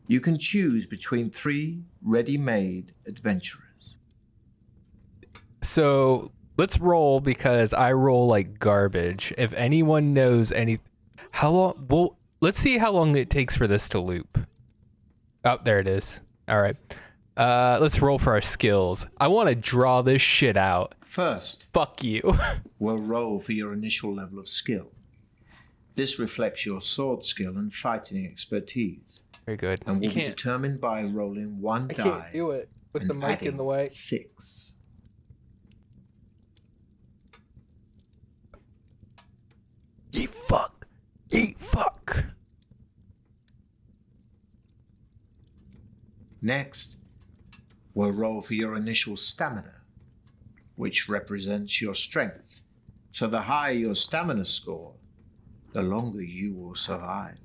You can choose between 3 ready-made adventurers. So let's roll because I roll like garbage. If anyone knows how long, well, let's see how long it takes for this to loop. Oh, there it is. All right. Let's roll for our skills. I want to draw this shit out. First, fuck you. We'll roll for your initial level of skill. This reflects your sword skill and fighting expertise. Very good. And will be determined by rolling 1 die. I can't do it with the mic in the way. 6. Ye fuck. Ye fuck. Next, we'll roll for your initial stamina, which represents your strength. So the higher your stamina score, the longer you will survive.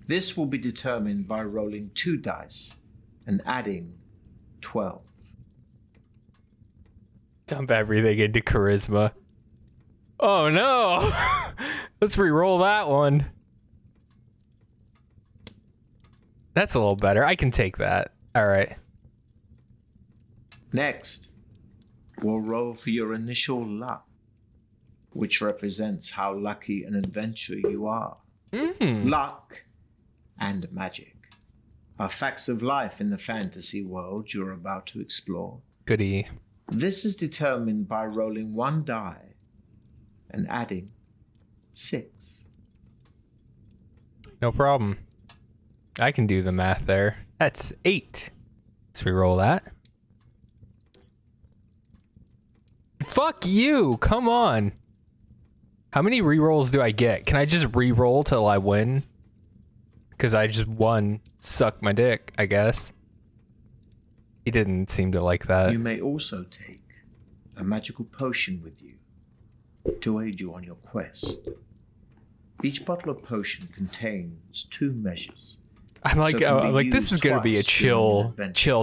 This will be determined by rolling 2 dice and adding 12. Dump everything into charisma. Oh no! Let's re-roll that one. That's a little better. I can take that. All right. Next, we'll roll for your initial luck, which represents how lucky an adventurer you are. Luck and magic are facts of life in the fantasy world you're about to explore. Goody. This is determined by rolling 1 die and adding 6. No problem. I can do the math there. That's 8. Let's re-roll that. Fuck you! Come on! How many re-rolls do I get? Can I just re-roll till I win? Because I just won. Suck my dick, I guess. He didn't seem to like that. You may also take a magical potion with you to aid you on your quest. Each bottle of potion contains 2 measures. I'm like, this is gonna be a chill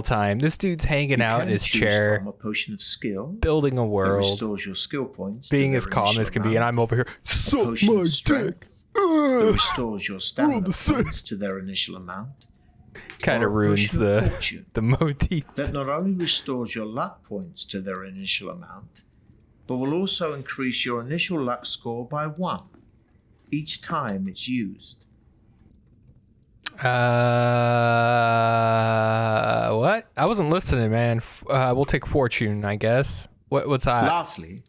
time. This dude's hanging out in his chair, a potion of skill, building a world, restores your skill points, being as calm as can be, and I'm over here, suck my dick. That restores your stamina points to their initial amount. Kind of ruins the motif. That not only restores your luck points to their initial amount, but will also increase your initial luck score by 1 each time it's used. What? I wasn't listening, man. We'll take fortune, I guess. What's that? Lastly,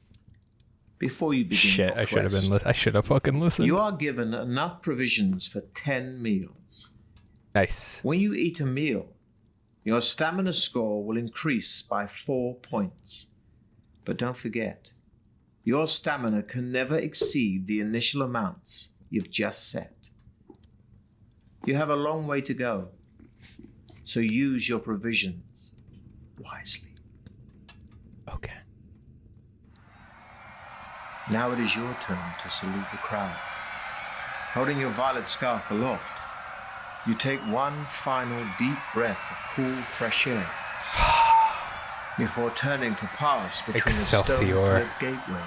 before you begin shit, your quest, I should have fucking listened. You are given enough provisions for 10 meals. Nice. When you eat a meal, your stamina score will increase by 4 points. But don't forget, your stamina can never exceed the initial amounts you've just set. You have a long way to go, so use your provisions wisely. Okay. Now it is your turn to salute the crowd. Holding your violet scarf aloft, you take one final deep breath of cool, fresh air before turning to pass between the stone gateway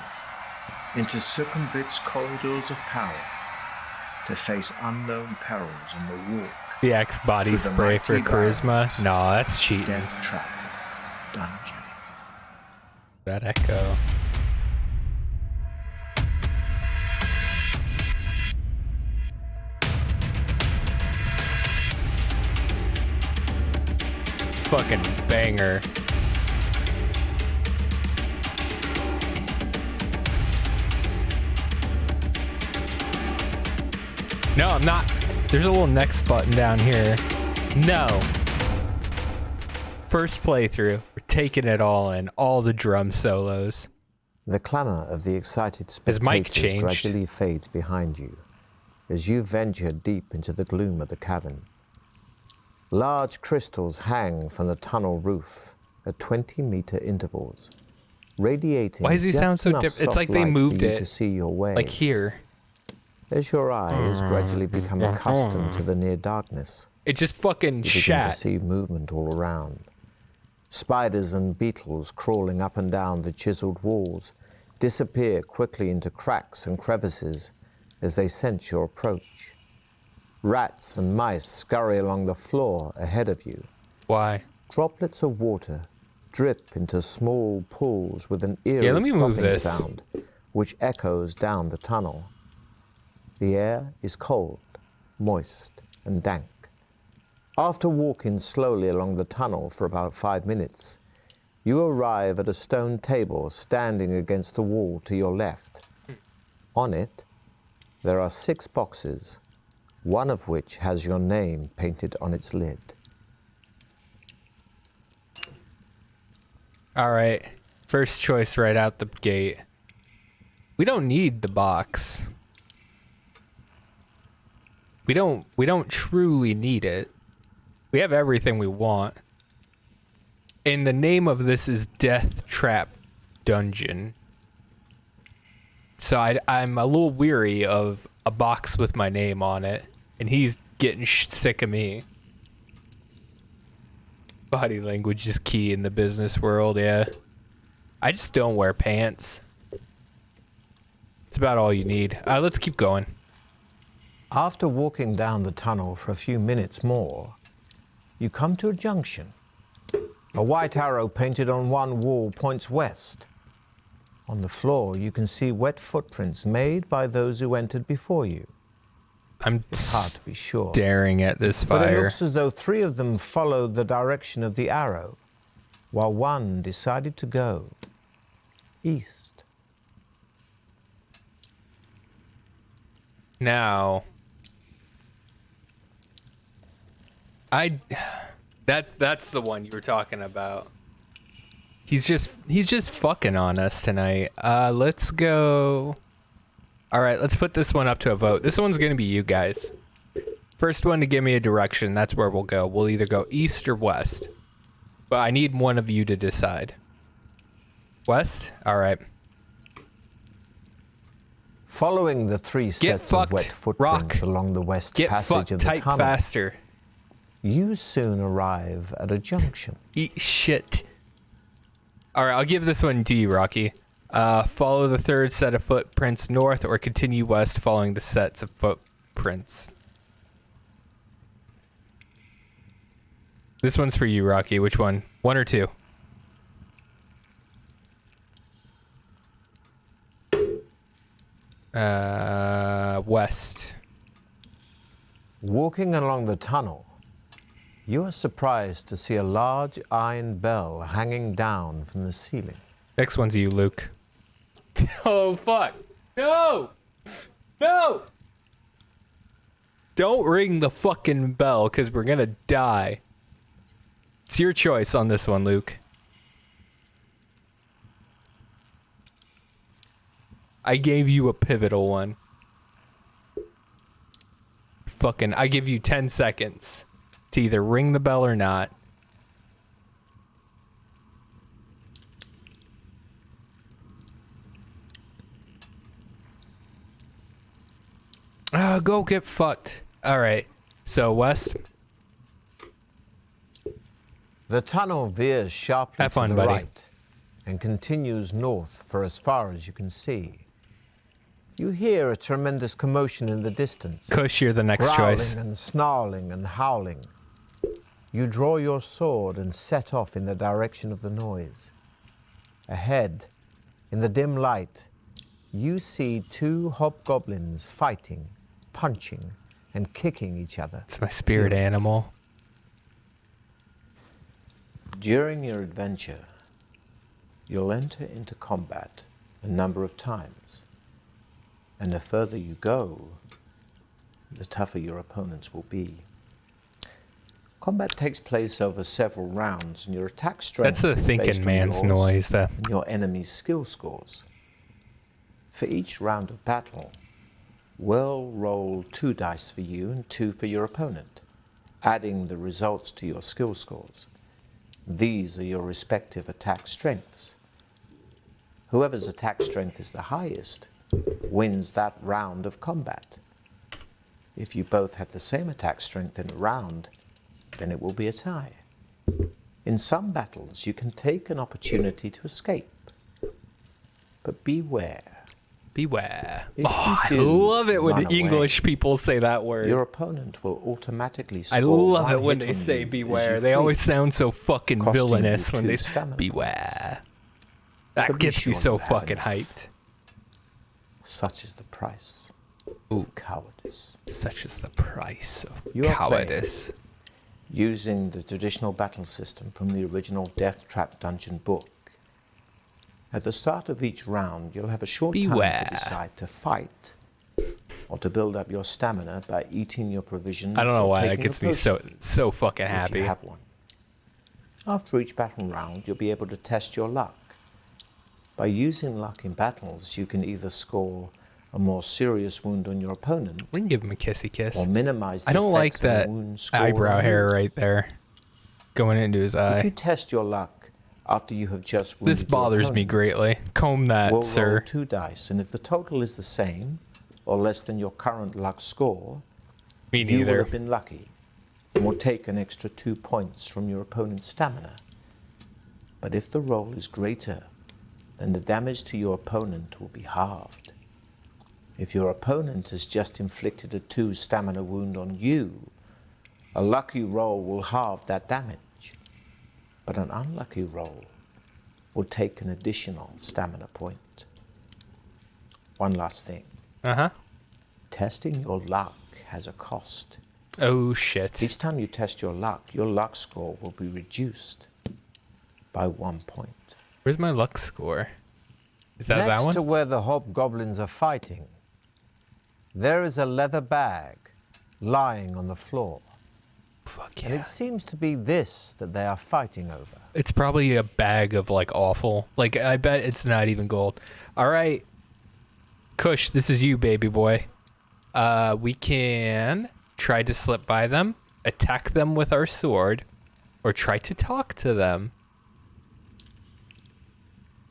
into circumvent's corridors of power to face unknown perils on the walk. The X body spray for charisma? No, that's cheating. Deathtrap Dungeon. That echo. Fucking banger. No, I'm not. There's a little next button down here. No. First playthrough. We're taking it all in. All the drum solos. The clamor of the excited spectators gradually fades behind you as you venture deep into the gloom of the cavern. Large crystals hang from the tunnel roof at 20-meter intervals, radiating. Why does he sound so different? It's like they moved it to see your way. Like here. As your eyes gradually become accustomed to the near darkness, it just fucking you begin to see movement all around. Spiders and beetles crawling up and down the chiseled walls disappear quickly into cracks and crevices as they sense your approach. Rats and mice scurry along the floor ahead of you. Why? Droplets of water drip into small pools with an eerie plopping sound, which echoes down the tunnel. The air is cold, moist, and dank. After walking slowly along the tunnel for about 5 minutes, you arrive at a stone table standing against the wall to your left. On it, there are 6 boxes, one of which has your name painted on its lid. All right. First choice right out the gate. We don't need the box. We don't truly need it. We have everything we want. And the name of this is Deathtrap Dungeon. So I'm a little weary of a box with my name on it, and he's getting sick of me. Body language is key in the business world, yeah. I just don't wear pants. It's about all you need. Let's keep going. After walking down the tunnel for a few minutes more, you come to a junction. A white arrow painted on one wall points west. On the floor, you can see wet footprints made by those who entered before you. It's hard to be sure. Staring at this fire. But it looks as though 3 of them followed the direction of the arrow, while one decided to go east. Now, that's the one you were talking about. He's just fucking on us tonight. Let's go. All right, let's put this one up to a vote. This one's gonna be you guys. First one to give me a direction, that's where we'll go. We'll either go east or west. But I need one of you to decide. West? All right. Following the 3 sets of wet footprints along the west passage of the tunnel, faster. You soon arrive at a junction. Eat shit. All right, I'll give this one to you, Rocky. Follow the 3rd set of footprints north or continue west following the sets of footprints. This one's for you, Rocky. Which one? 1 or 2? West. Walking along the tunnel, you are surprised to see a large iron bell hanging down from the ceiling. Next one's you, Luke. Oh, fuck. No! No! Don't ring the fucking bell, because we're gonna die. It's your choice on this one, Luke. I gave you a pivotal one. Fucking, I give you 10 seconds to either ring the bell or not. Go get fucked. All right. So, West. The tunnel veers sharply to the right and continues north for as far as you can see. You hear a tremendous commotion in the distance. Kush, you're the next choice. Growling and snarling and howling. You draw your sword and set off in the direction of the noise. Ahead, in the dim light, you see 2 hobgoblins fighting, punching, and kicking each other. It's my spirit animal. During your adventure, you'll enter into combat a number of times. And the further you go, the tougher your opponents will be. Combat takes place over several rounds, and your attack strength is thinking man's noise. And your enemy's skill scores. For each round of battle, we'll roll 2 dice for you and 2 for your opponent, adding the results to your skill scores. These are your respective attack strengths. Whoever's attack strength is the highest wins that round of combat. If you both have the same attack strength in a round, then it will be a tie. In some battles, you can take an opportunity to escape. But beware, Beware. Oh, I love it when English people say that word. Your opponent will automatically score. I love it when they say beware. They always sound so fucking villainous when they say beware. That gets me so fucking hyped. Such is the price of cowardice. Such is the price of cowardice. Using the traditional battle system from the original Deathtrap Dungeon book. At the start of each round, you'll have a short time to decide to fight or to build up your stamina by eating your provisions. I don't know why that gets me so fucking happy. If you have one. After each battle round, you'll be able to test your luck. By using luck in battles, you can either score a more serious wound on your opponent. We can give him a kissy kiss. Or minimize the I don't like that eyebrow hair right there going into his eye. If you test your luck after you have just wounded this bothers me greatly. Comb that, we'll sir. Roll 2 dice, and if the total is the same or less than your current luck score, you will have been lucky and will take an extra 2 points from your opponent's stamina. But if the roll is greater, then the damage to your opponent will be halved. If your opponent has just inflicted a 2 stamina wound on you, a lucky roll will halve that damage. But an unlucky roll will take an additional stamina point. One last thing. Testing your luck has a cost. Oh, shit. Each time you test your luck score will be reduced by 1 point. Where's my luck score? Is that that one? Next to where the hobgoblins are fighting, there is a leather bag lying on the floor. Fuck yeah. And it seems to be this that they are fighting over. It's probably a bag of, like, awful. Like, I bet it's not even gold. All right. Kush, this is you, baby boy. We can try to slip by them, attack them with our sword, or try to talk to them.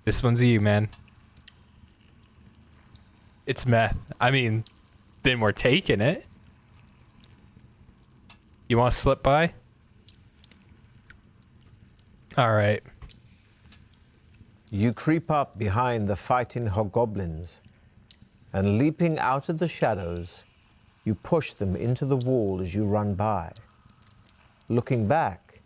This one's you, man. It's meth. I mean, then we're taking it. You want to slip by? All right. You creep up behind the fighting hobgoblins, and leaping out of the shadows, you push them into the wall as you run by. Looking back,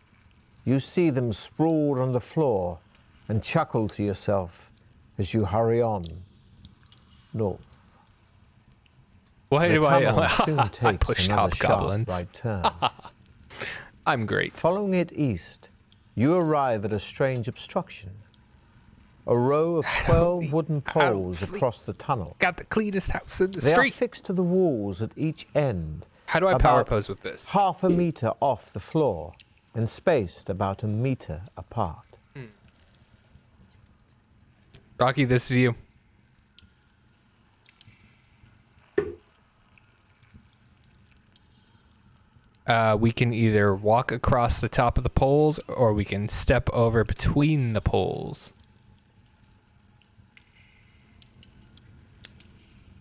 you see them sprawled on the floor and chuckle to yourself as you hurry on north. Why do I push hobgoblins? Right turn. I'm great. Following it east, you arrive at a strange obstruction. A row of 12 wooden poles across the tunnel. Got the cleanest house in the street. street. They are fixed to the walls at each end. How do I power pose with this? Half a meter off the floor and spaced about a meter apart. Rocky, this is you. We can either walk across the top of the poles or we can step over between the poles.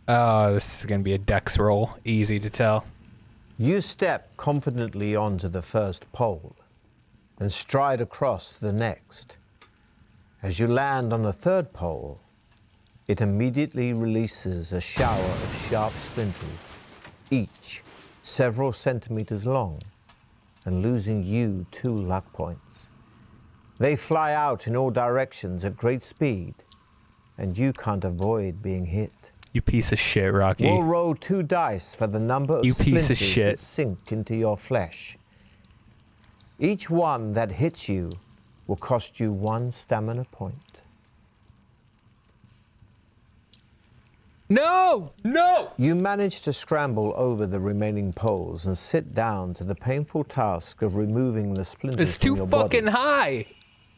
Oh, this is going to be a dex roll. Easy to tell. You step confidently onto the first pole and stride across to the next. As you land on the third pole, it immediately releases a shower of sharp splinters, each several centimeters long, and losing you 2 luck points. They fly out in all directions at great speed, and you can't avoid being hit. You piece of shit, Rocky. We'll roll 2 dice for the number of splinters that sink into your flesh. Each one that hits you will cost you 1 stamina point. No! No! You manage to scramble over the remaining poles and sit down to the painful task of removing the splinters from your body. It's too fucking high!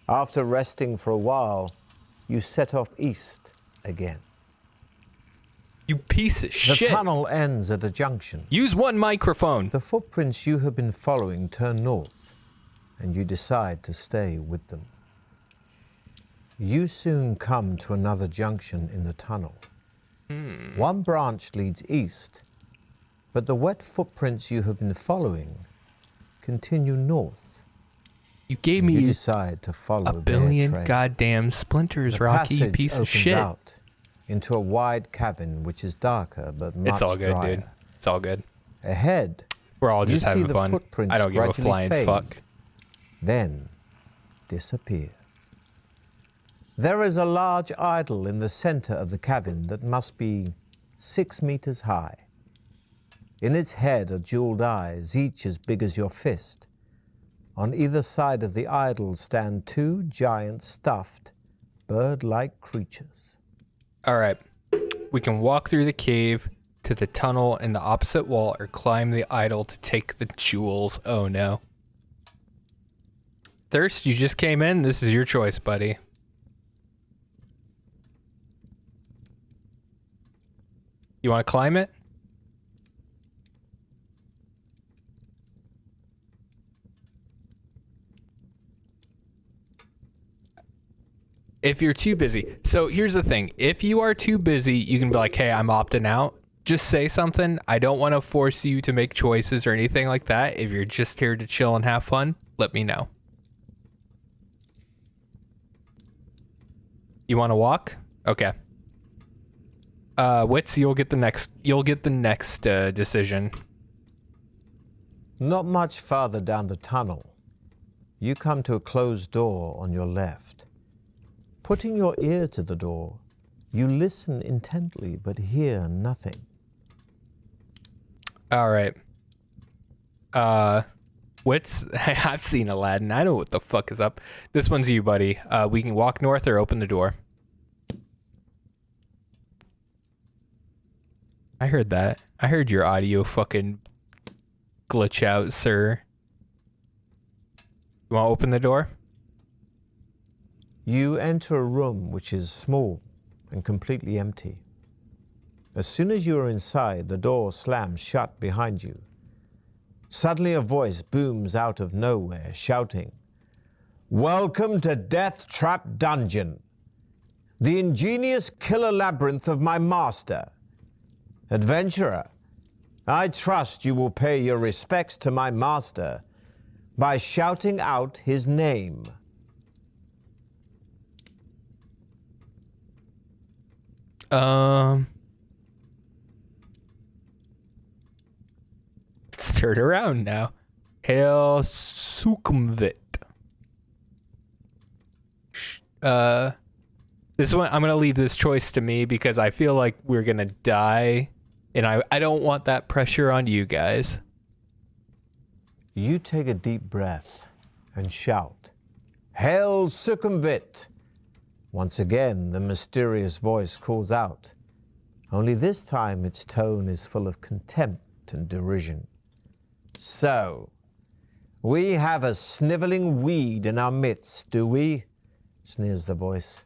After resting for a while, you set off east again. You piece of shit. The tunnel ends at a junction. Use one microphone. The footprints you have been following turn north, and you decide to stay with them. You soon come to another junction in the tunnel. One branch leads east, but the wet footprints you have been following continue north. You gave me decide to follow a billion goddamn splinters, Rocky, you piece of shit. Out into a wide cavern which is darker but much It's all good, drier. dude. It's all good. Ahead, We're all just you see having the fun. footprints I don't give a gradually flying fade, fuck. then disappear. There is a large idol in the center of the cavern that must be 6 meters high. In its head are jeweled eyes, each as big as your fist. On either side of the idol stand 2 giant stuffed, bird-like creatures. All right. We can walk through the cave to the tunnel in the opposite wall or climb the idol to take the jewels. Oh no. Thirst, you just came in. This is your choice, buddy. You want to climb it? If you're too busy. So here's the thing. If you are too busy, you can be like, hey, I'm opting out. Just say something. I don't want to force you to make choices or anything like that. If you're just here to chill and have fun, let me know. You want to walk? Okay. Wits, you'll get the next decision. Not much farther down the tunnel, you come to a closed door on your left. Putting your ear to the door, you listen intently but hear nothing. All right. Wits, I've seen Aladdin. I know what the fuck is up. This one's you, buddy. We can walk north or open the door. I heard that. I heard your audio fucking glitch out, sir. You want to open the door? You enter a room which is small and completely empty. As soon as you are inside, the door slams shut behind you. Suddenly a voice booms out of nowhere, shouting, "Welcome to Deathtrap Dungeon, the ingenious killer labyrinth of my master. Adventurer, I trust you will pay your respects to my master by shouting out his name." Let's turn around now. Hail Sukumvit. This one, I'm going to leave this choice to me because I feel like we're going to die. And I don't want that pressure on you guys. You take a deep breath and shout, "Hail Sukumvit!" Once again, the mysterious voice calls out. Only this time its tone is full of contempt and derision. "So, we have a sniveling weed in our midst, do we?" sneers the voice.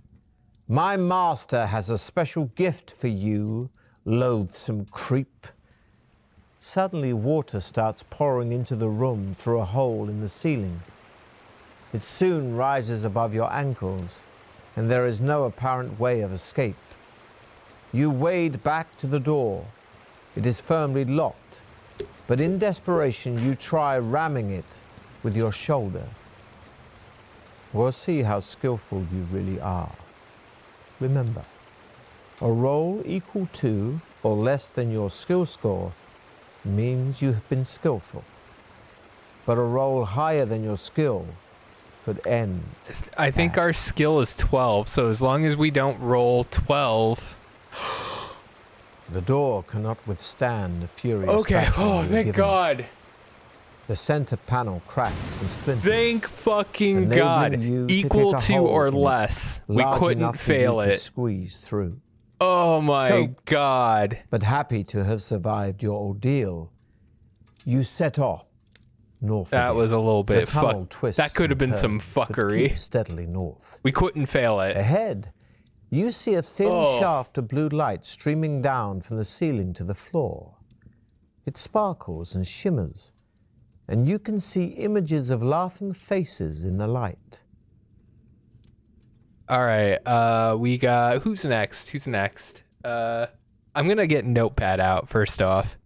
"My master has a special gift for you, loathsome creep." Suddenly, water starts pouring into the room through a hole in the ceiling. It soon rises above your ankles, and there is no apparent way of escape. You wade back to the door. It is firmly locked, but in desperation you try ramming it with your shoulder. We'll see how skillful you really are. Remember, a roll equal to or less than your skill score means you have been skillful, but a roll higher than your skill could end. I think our skill is 12, so as long as we don't roll 12. The door cannot withstand the furious Okay, backing oh, you're thank given. God. The center panel cracks and splinters. Thank fucking enabling God. you to Equal pick a to hole or in it, less. We large couldn't enough for you fail to it. squeeze through. Oh my So- God. But happy to have survived your ordeal, you set off north. That again. was a little The bit tunnel fuck. twists That could have and been some turns, but fuckery. keeps steadily north. We couldn't fail it. Ahead, you see a thin Oh. shaft of blue light streaming down from the ceiling to the floor. It sparkles and shimmers, and you can see images of laughing faces in the light. All right. We got who's next? Who's next? I'm gonna get Notepad out first off.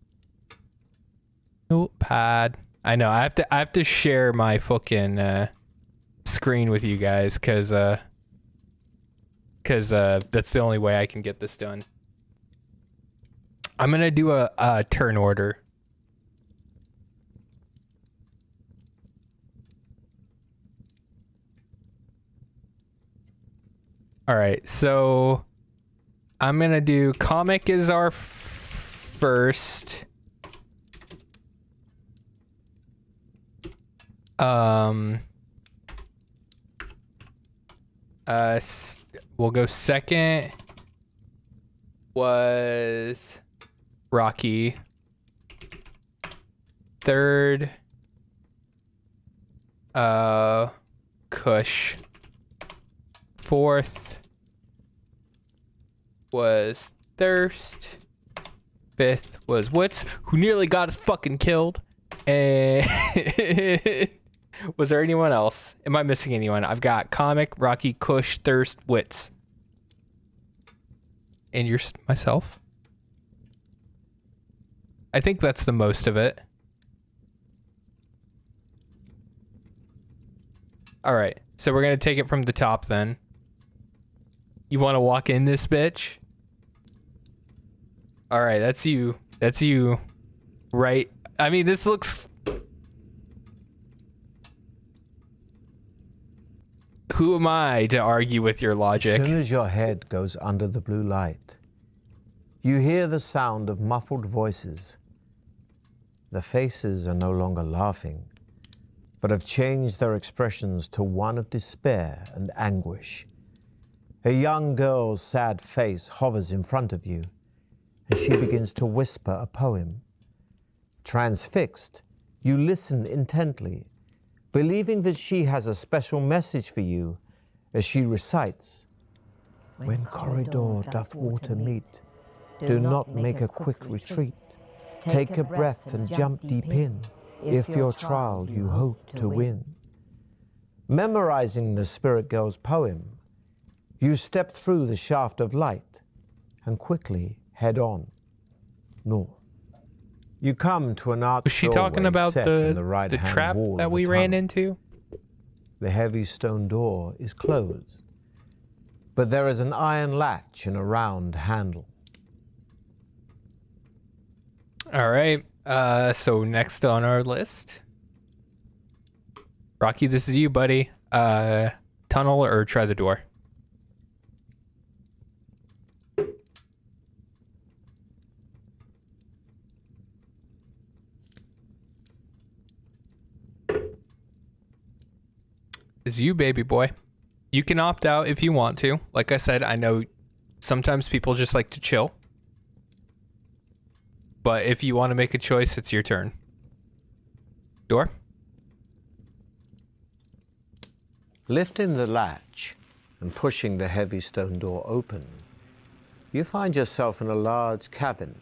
Notepad. I know. I have to share my fucking screen with you guys because because that's the only way I can get this done. I'm gonna do a turn order. All right, so I'm gonna do comic is our first. We'll go second was Rocky. Third, Kush. Fourth was Thirst. Fifth was Wits, who nearly got us fucking killed. And was there anyone else? Am I missing anyone? I've got Comic, Rocky, Kush, Thirst, Wits. And myself? I think that's the most of it. All right, so we're going to take it from the top then. You want to walk in this bitch? All right, that's you. That's you. Right. I mean, this looks... Who am I to argue with your logic? As soon as your head goes under the blue light, you hear the sound of muffled voices. The faces are no longer laughing, but have changed their expressions to one of despair and anguish. A young girl's sad face hovers in front of you as she begins to whisper a poem. Transfixed, you listen intently, believing that she has a special message for you as she recites, "When corridor doth water meet, do not make a quick retreat. Take a breath and jump deep in, if your trial you hope to win." Memorizing the spirit girl's poem, you step through the shaft of light and quickly head on north. You come to an arched Was she talking doorway about set in the right-hand trap wall that of we the ran tunnel. into? The heavy stone door is closed, but there is an iron latch and a round handle. All right. So next on our list, Rocky, this is you, buddy. Tunnel or try the door? This is you, baby boy. You can opt out if you want to. Like I said, I know sometimes people just like to chill. But if you want to make a choice, it's your turn. Door? Lifting the latch and pushing the heavy stone door open, you find yourself in a large cabin.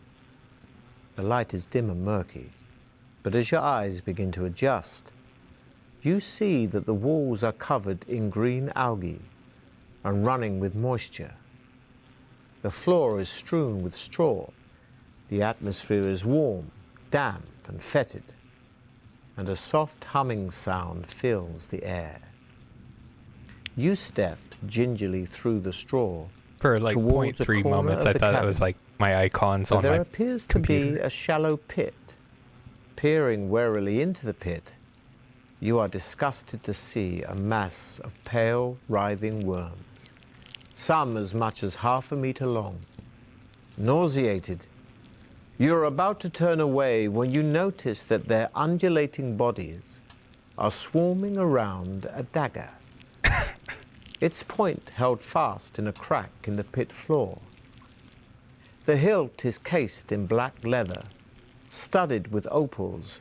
The light is dim and murky, but as your eyes begin to adjust, you see that the walls are covered in green algae and running with moisture. The floor is strewn with straw. The atmosphere is warm, damp, and fetid, and a soft humming sound fills the air. You step gingerly through the straw. For like towards a 0.3 corner moments, of I the thought it cabin. was like my icons on There my appears to computer. be a shallow pit. Peering warily into the pit, you are disgusted to see a mass of pale, writhing worms, some as much as 1/2 meter long. Nauseated, you are about to turn away when you notice that their undulating bodies are swarming around a dagger. Its point held fast in a crack in the pit floor. The hilt is cased in black leather, studded with opals,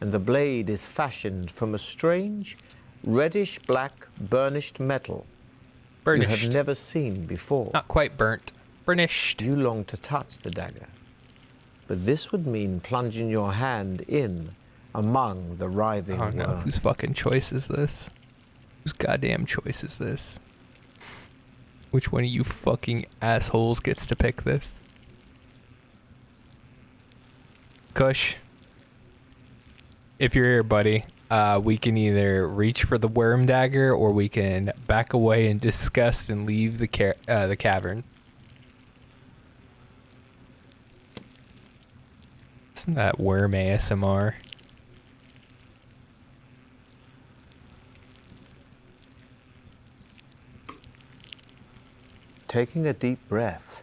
and the blade is fashioned from a strange, reddish-black burnished metal Burnished. you have never seen before. Not quite burnt. Burnished. You long to touch the dagger, but this would mean plunging your hand in among the writhing Oh no, worms. whose fucking choice is this? Whose goddamn choice is this? Which one of you fucking assholes gets to pick this? Kush. If you're here, buddy, we can either reach for the worm dagger or we can back away in disgust and leave the cavern. Isn't that worm ASMR? Taking a deep breath,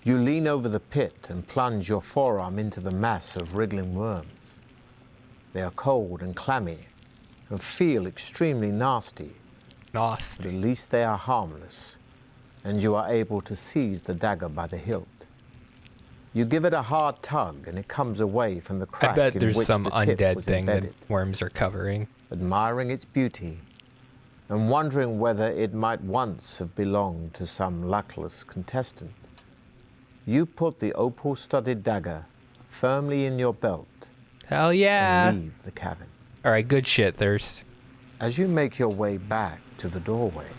you lean over the pit and plunge your forearm into the mass of wriggling worms. They are cold and clammy and feel extremely nasty. But at least they are harmless, and you are able to seize the dagger by the hilt. You give it a hard tug and it comes away from the crack I bet in there's which some the tip undead was thing embedded. that worms are covering. Admiring its beauty and wondering whether it might once have belonged to some luckless contestant, you put the opal-studded dagger firmly in your belt. Hell yeah! And leave the cavern. All right, good shit, Thirst. As you make your way back to the doorway,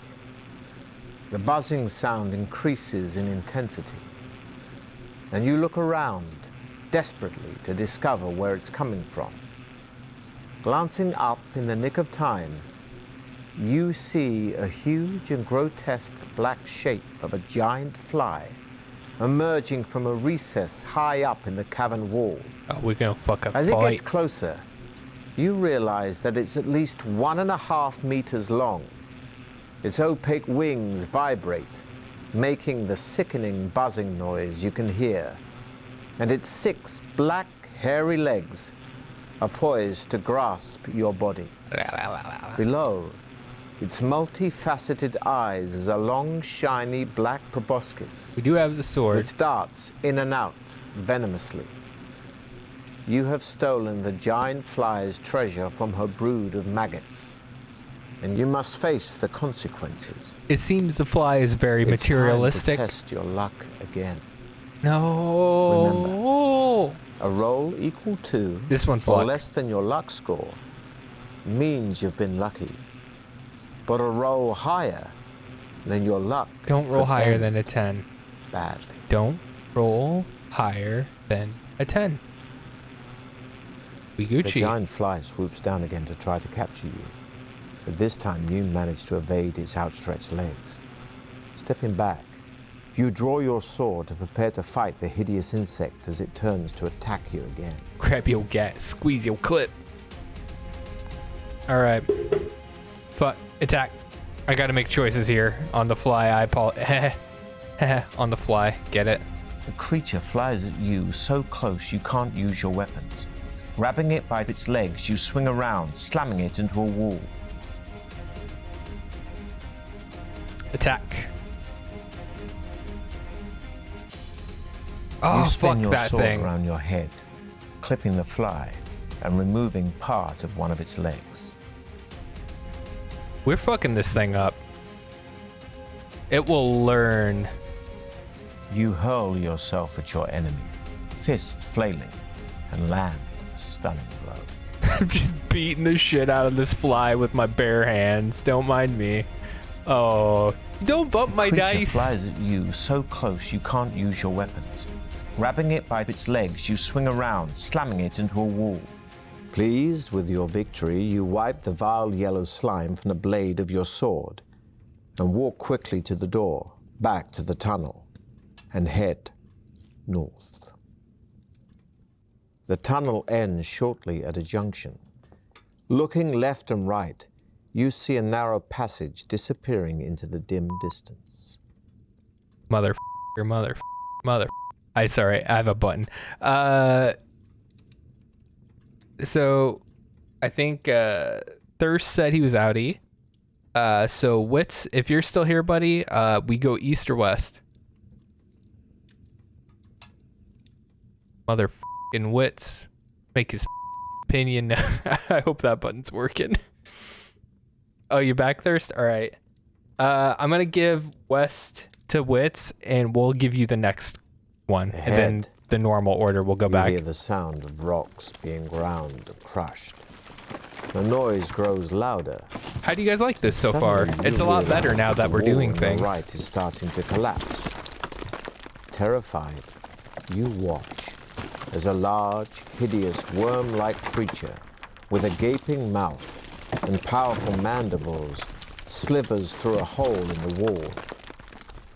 the buzzing sound increases in intensity, and you look around desperately to discover where it's coming from. Glancing up in the nick of time, you see a huge and grotesque black shape of a giant fly emerging from a recess high up in the cavern wall. Oh, we're gonna fuck up. As it gets closer, you realize that it's at least 1.5 meters long. Its opaque wings vibrate, making the sickening buzzing noise you can hear, and its 6 black, hairy legs are poised to grasp your body. Below, its multifaceted eyes is a long, shiny black proboscis. We do have the sword. Which darts in and out venomously. You have stolen the giant fly's treasure from her brood of maggots, and you must face the consequences. It seems the fly is very materialistic. Time to test your luck again. No. Remember, a roll equal to this one's or luck. less than your luck score means you've been lucky. But a roll higher than your luck. Don't roll higher than a 10. Badly. Don't roll higher than a 10. We Gucci. The giant fly swoops down again to try to capture you, but this time you manage to evade its outstretched legs. Stepping back, you draw your sword to prepare to fight the hideous insect as it turns to attack you again. Grab your gat, squeeze your clip. All right. Fuck. Attack. I gotta make choices here. On the fly, on the fly. Get it? The creature flies at you so close you can't use your weapons. Grabbing it by its legs, you swing around, slamming it into a wall. Attack. You Oh, spin fuck your that sword thing. around your head, clipping the fly and removing part of one of its legs. We're fucking this thing up. It will learn. You hurl yourself at your enemy, fist flailing, and land a stunning blow. I'm just beating the shit out of this fly with my bare hands. Don't mind me. Oh, don't bump my dice. The creature flies at you so close you can't use your weapons. Grabbing it by its legs, you swing around, slamming it into a wall. Pleased with your victory, you wipe the vile yellow slime from the blade of your sword and walk quickly to the door, back to the tunnel, and head north. The tunnel ends shortly at a junction. Looking left and right, you see a narrow passage disappearing into the dim distance. Mother. Sorry, I have a button. So I think Thirst said he was outie. So Wits, if you're still here, buddy, we go east or west. Motherfucking Wits, make his opinion known. I hope that button's working. Oh, you're back, Thirst? All right. I'm gonna give west to Wits, and we'll give you the next one, Ahead, and then the normal order will go back. You hear the sound of rocks being ground and crushed. The noise grows louder. How do you guys like this so far? Suddenly, It's a you lot better realize now that we're the wall doing on things. The right is starting to collapse. Terrified, you watch as a large, hideous, worm-like creature with a gaping mouth and powerful mandibles, slivers through a hole in the wall.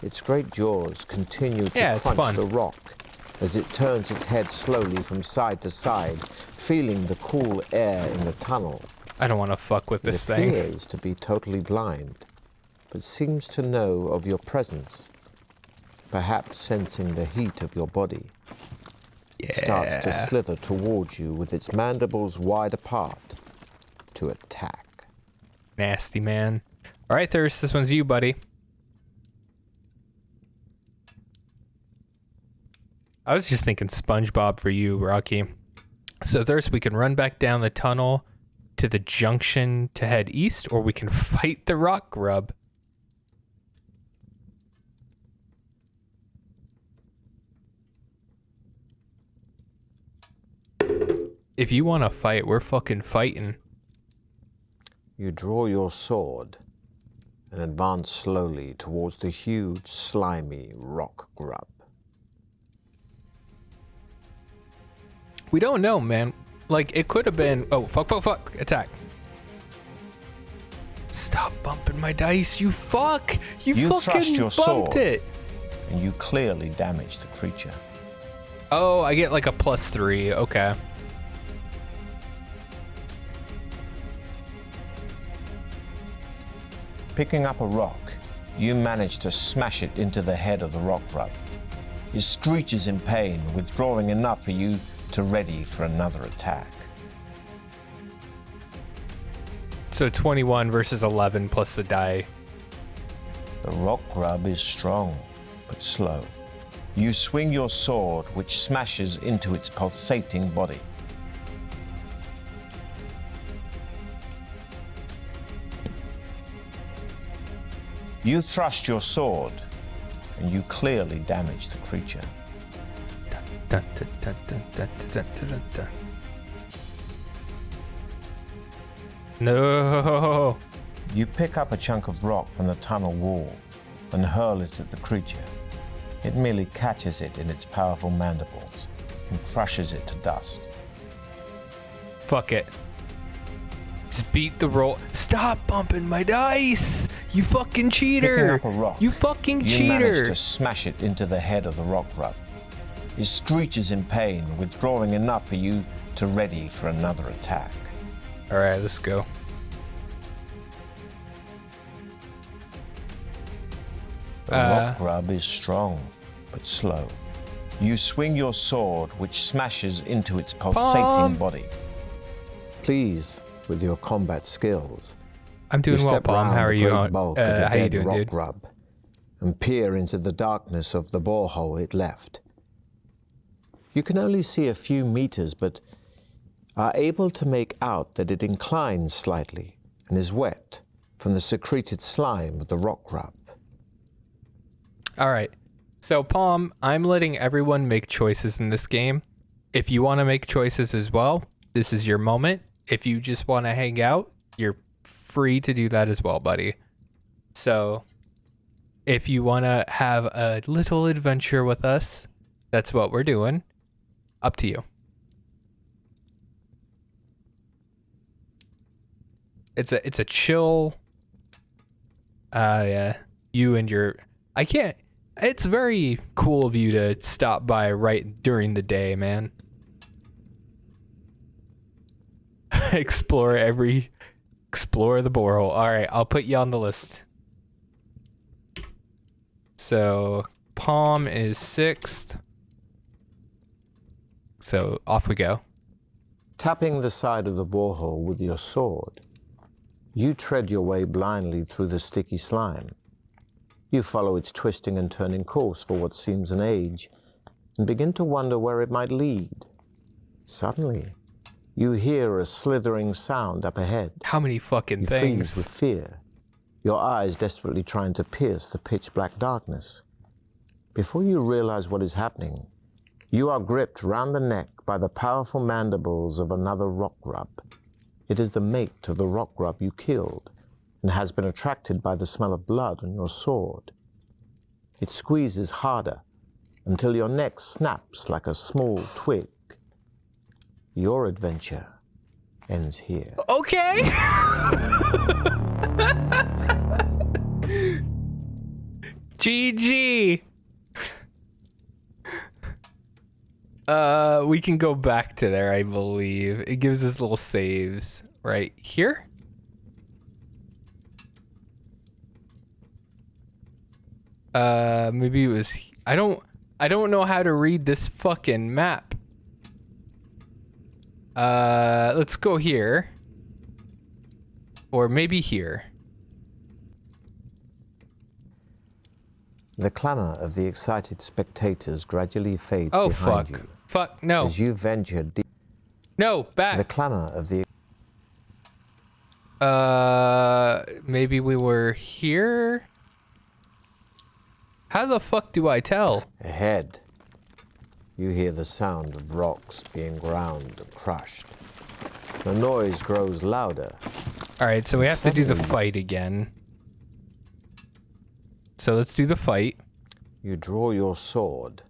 Its great jaws continue to crunch the rock as it turns its head slowly from side to side, feeling the cool air in the tunnel. I don't want to fuck with this thing. It appears to be totally blind, but seems to know of your presence, perhaps sensing the heat of your body. It starts to slither towards you with its mandibles wide apart to attack. Nasty, man. All right, Thirst, this one's you, buddy. I was just thinking SpongeBob for you, Rocky. So, Thirst, we can run back down the tunnel to the junction to head east, or we can fight the rock grub. If you want to fight, we're fucking fighting. You draw your sword and advance slowly towards the huge, slimy rock grub. We don't know, man. Like, it could have been... Oh, fuck. Attack. Stop bumping my dice, you fuck! You fucking your bumped sword, it! And you clearly damage the creature. Oh, I get like a +3. Okay. Picking up a rock, you manage to smash it into the head of the rock grub. It screeches in pain, withdrawing enough for you to ready for another attack. So 21 versus 11 plus the die. The rock grub is strong, but slow. You swing your sword, which smashes into its pulsating body. You thrust your sword, and you clearly damage the creature. Dun, dun, dun, dun, dun, dun, dun, dun, dun. No! You pick up a chunk of rock from the tunnel wall and hurl it at the creature. It merely catches it in its powerful mandibles and crushes it to dust. Fuck it. Just beat the roll. Stop bumping my dice! You fucking cheater! Picking up a rock, you fucking you cheater! manage to smash it into the head of the rock grub. It screeches in pain, withdrawing enough for you to ready for another attack. Alright, let's go. The rock grub is strong, but slow. You swing your sword, which smashes into its pulsating body. Pleased with your combat skills, I'm doing well, Palm. How are you? How you doing, dude? Grub and peer into the darkness of the borehole it left. You can only see a few meters, but are able to make out that it inclines slightly and is wet from the secreted slime of the rock grub. All right. So, Palm, I'm letting everyone make choices in this game. If you want to make choices as well, this is your moment. If you just want to hang out, you're free to do that as well, buddy. So, if you want to have a little adventure with us, that's what we're doing. Up to you. It's a chill. Yeah. You and your. I can't. It's very cool of you to stop by right during the day, man. Explore the borehole. All right, I'll put you on the list. So, Palm is 6th. So, off we go. Tapping the side of the borehole with your sword, you tread your way blindly through the sticky slime. You follow its twisting and turning course for what seems an age and begin to wonder where it might lead. Suddenly, you hear a slithering sound up ahead. How many fucking you things? freeze with fear, your eyes desperately trying to pierce the pitch-black darkness. Before you realize what is happening, you are gripped round the neck by the powerful mandibles of another rock grub. It is the mate of the rock grub you killed and has been attracted by the smell of blood on your sword. It squeezes harder until your neck snaps like a small twig. Your adventure ends here. Okay. GG. We can go back to there, I believe. It gives us little saves right here. Maybe it was. I don't know how to read this fucking map. Let's go here. Or maybe here. The clamor of the excited spectators gradually fades Oh, behind fuck. you. Fuck, no. As you venture deep. No, back. The clamor of the. Maybe we were here? How the fuck do I tell? Ahead, you hear the sound of rocks being ground and crushed. The noise grows louder. Alright, so we have to do the fight again. So let's do the fight. You draw your sword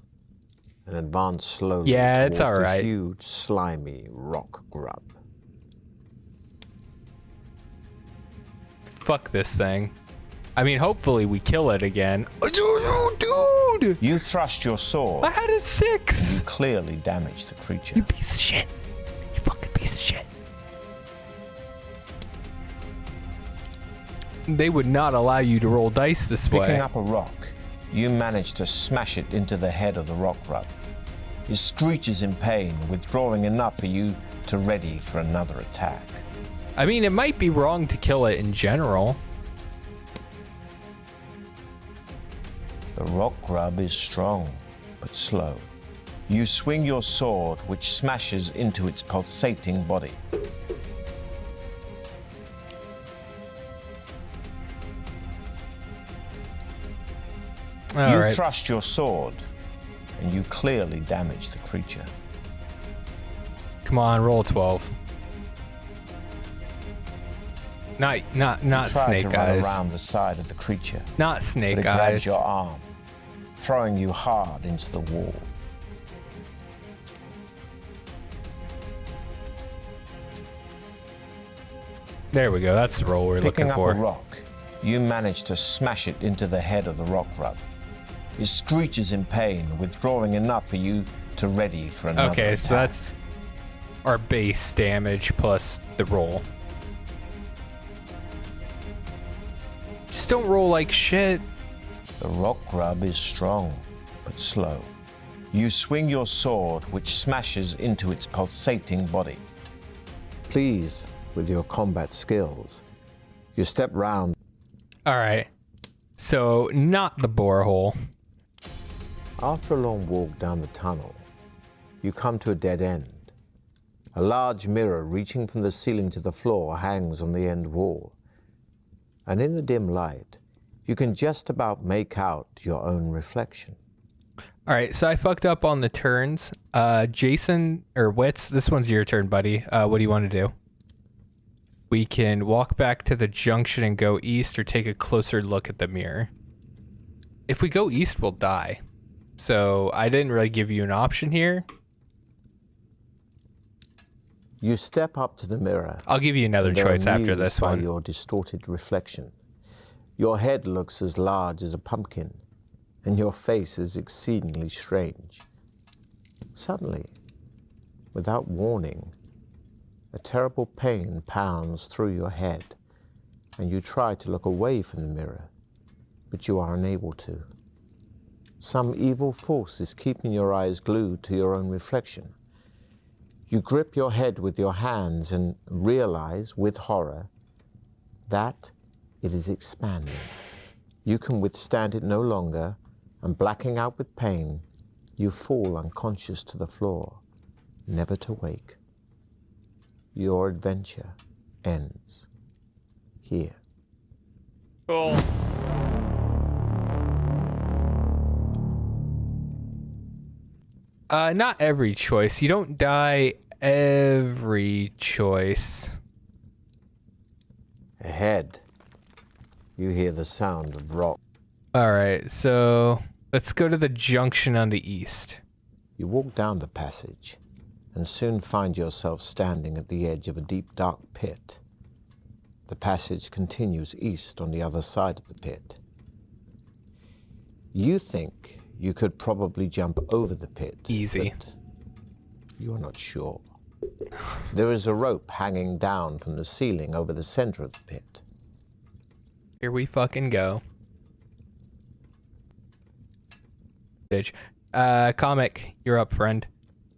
and advance slowly Yeah, it's towards alright. the huge, slimy rock grub. Fuck this thing. I mean, hopefully we kill it again. Dude! You thrust your sword. I had a 6! You clearly damage the creature. You piece of shit. You fucking piece of shit. They would not allow you to roll dice this way. Picking up a rock, you manage to smash it into the head of the rock grub. It screeches in pain, withdrawing enough for you to ready for another attack. I mean, it might be wrong to kill it in general. The rock grub is strong, but slow. You swing your sword, which smashes into its pulsating body. You thrust your sword, and you clearly damage the creature. Come on, roll 12. Not snake to eyes. Run around the side of the creature. Not snake but it eyes. grabs your arm, throwing you hard into the wall. There we go. That's the roll we're looking for. Picking up a rock, you manage to smash it into the head of the rock grub. It screeches in pain, withdrawing enough for you to ready for another Okay, attack. so that's our base damage plus the roll. Just don't roll like shit. The rock grub is strong, but slow. You swing your sword, which smashes into its pulsating body. Pleased with your combat skills, you step round. All right. So not the borehole. After a long walk down the tunnel, you come to a dead end. A large mirror reaching from the ceiling to the floor hangs on the end wall. And in the dim light, you can just about make out your own reflection. All right, so I fucked up on the turns. Jason or Wits, this one's your turn, buddy. What do you want to do? We can walk back to the junction and go east, or take a closer look at the mirror. If we go east, we'll die. So I didn't really give you an option here. You step up to the mirror. I'll give you another choice after this one. By your distorted reflection. Your head looks as large as a pumpkin, and your face is exceedingly strange. Suddenly, without warning, a terrible pain pounds through your head, and you try to look away from the mirror, but you are unable to. Some evil force is keeping your eyes glued to your own reflection. You grip your head with your hands and realize, with horror, that it is expanding. You can withstand it no longer, and blacking out with pain, you fall unconscious to the floor, never to wake. Your adventure ends here. Cool. Not every choice. You don't die every choice. Ahead, you hear the sound of rock. All right, so let's go to the junction on the east. You walk down the passage and soon find yourself standing at the edge of a deep, dark pit. The passage continues east on the other side of the pit. You think you could probably jump over the pit. Easy. But you're not sure. There is a rope hanging down from the ceiling over the center of the pit. Here we fucking go. Bitch. Comic, you're up, friend.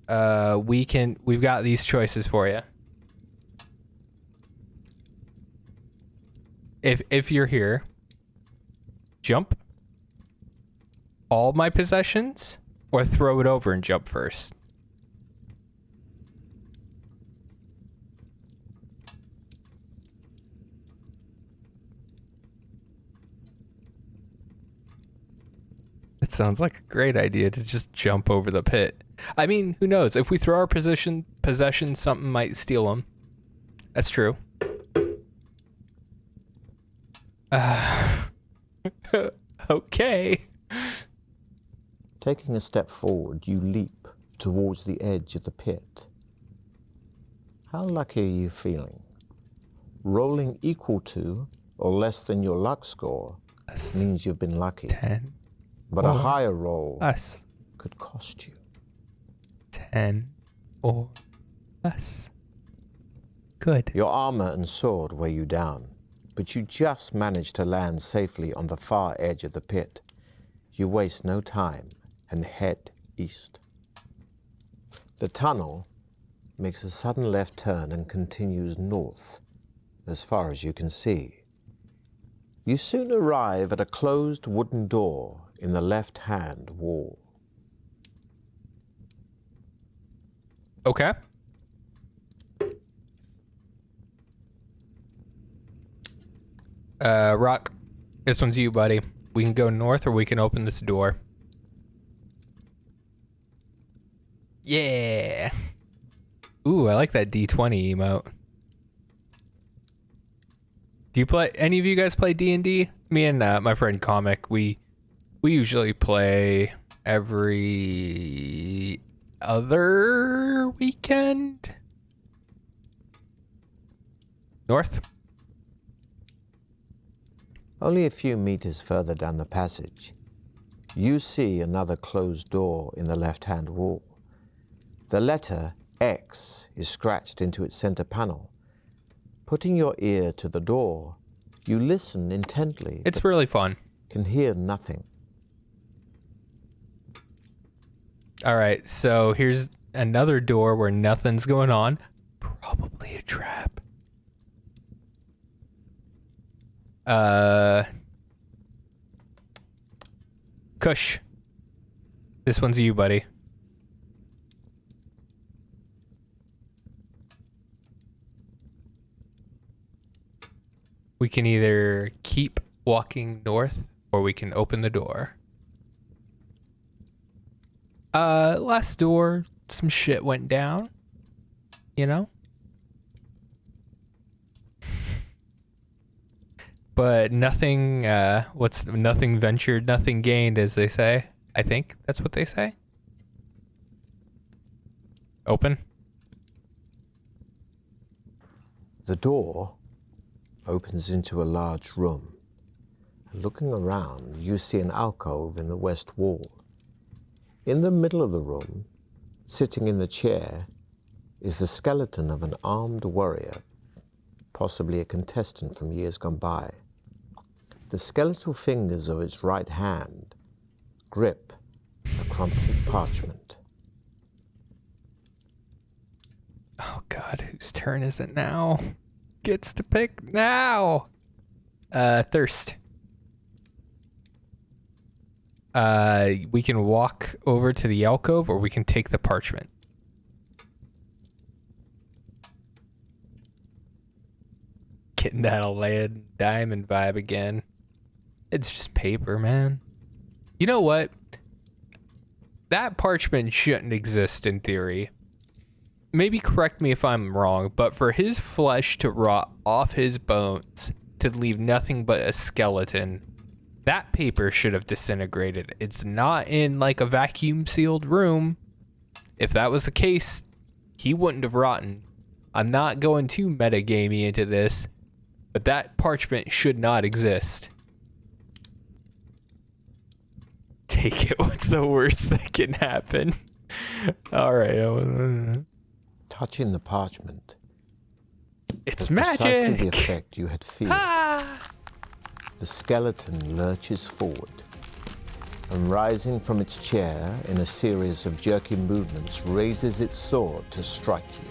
We've got these choices for you. If you're here, jump all my possessions or throw it over and jump first. It sounds like a great idea to just jump over the pit. I mean, who knows? If we throw our possessions, something might steal them. That's true. Okay. Taking a step forward, you leap towards the edge of the pit. How lucky are you feeling? Rolling equal to or less than your luck score means you've been lucky. 10. But a higher roll Us. could cost you. 10 or less. Good. Your armor and sword weigh you down, but you just manage to land safely on the far edge of the pit. You waste no time and head east. The tunnel makes a sudden left turn and continues north as far as you can see. You soon arrive at a closed wooden door in the left-hand wall. Okay. Rock, this one's you, buddy. We can go north or we can open this door. Yeah. Ooh, I like that D20 emote. Do you play, any of you guys play D&D? Me and my friend Comic, we usually play every other weekend. North? Only a few meters further down the passage, you see another closed door in the left-hand wall. The letter X is scratched into its center panel. Putting your ear to the door, you listen intently. It's really fun. Can hear nothing. All right, so here's another door where nothing's going on. Probably a trap. Kush. This one's you, buddy. We can either keep walking north or we can open the door. Last door, some shit went down. You know? But nothing, nothing ventured, nothing gained, as they say. I think that's what they say. Open. The door opens into a large room. Looking around, you see an alcove in the west wall. In the middle of the room, sitting in the chair, is the skeleton of an armed warrior, possibly a contestant from years gone by. The skeletal fingers of its right hand grip a crumpled parchment. Oh God, whose turn is it now? Gets to pick now. Thirst. We can walk over to the alcove or we can take the parchment. Getting that Aladdin diamond vibe again. It's just paper, man. You know what? That parchment shouldn't exist in theory. Maybe correct me if I'm wrong, but for his flesh to rot off his bones to leave nothing but a skeleton, that paper should have disintegrated. It's not in like a vacuum sealed room. If that was the case, he wouldn't have rotten. I'm not going too metagamey into this, but that parchment should not exist. Take it. What's the worst that can happen? All right. Touching the parchment. It's precisely magic. The effect you had feared. The skeleton lurches forward, and rising from its chair in a series of jerky movements, raises its sword to strike you.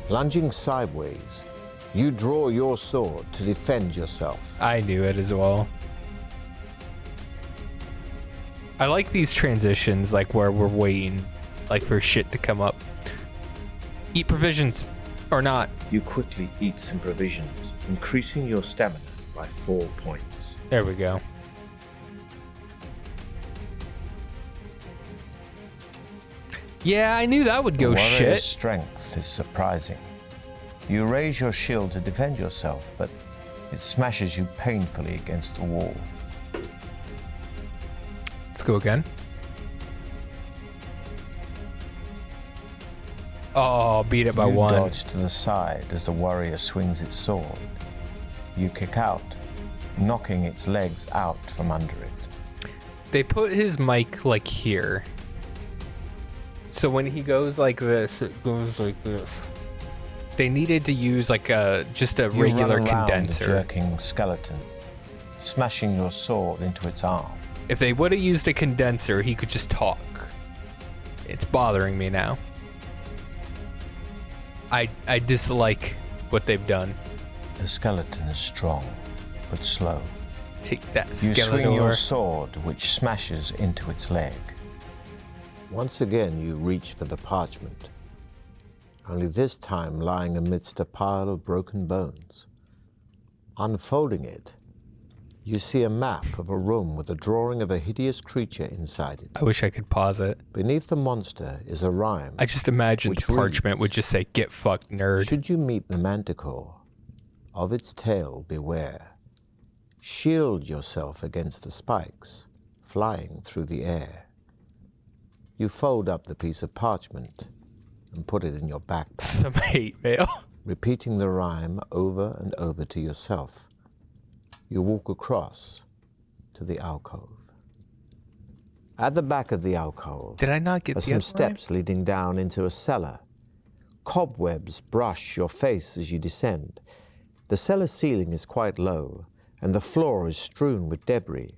Lunging sideways, you draw your sword to defend yourself. I knew it as well. I like these transitions, like where we're waiting, like for shit to come up. Eat provisions, or not. You quickly eat some provisions, increasing your stamina by 4 points. There we go. Yeah, I knew that would go Warrior's shit. Strength is surprising. You raise your shield to defend yourself, but it smashes you painfully against the wall. Let's go again. Oh, beat it by you one. Dodge to the side as the warrior swings its sword. You kick out, knocking its legs out from under it. They put his mic like here. So when he goes like this, it goes like this. They needed to use like just a You regular run around condenser. the jerking skeleton, smashing your sword into its arm. If they would have used a condenser, he could just talk. It's bothering me now. I dislike what they've done. The skeleton is strong, but slow. Take that, You swing your Skeletor. sword, which smashes into its leg. Once again, you reach for the parchment, only this time lying amidst a pile of broken bones. Unfolding it, you see a map of a room with a drawing of a hideous creature inside it. I wish I could pause it. Beneath the monster is a rhyme. I just imagined which the parchment reads, would just say, "Get fucked, nerd." Should you meet the manticore, of its tail beware. Shield yourself against the spikes flying through the air. You fold up the piece of parchment and put it in your backpack, Some hate mail. repeating the rhyme over and over to yourself. You walk across to the alcove. At the back of the alcove Did I not get are the some other steps leading down into a cellar. Cobwebs brush your face as you descend. The cellar ceiling is quite low, and the floor is strewn with debris.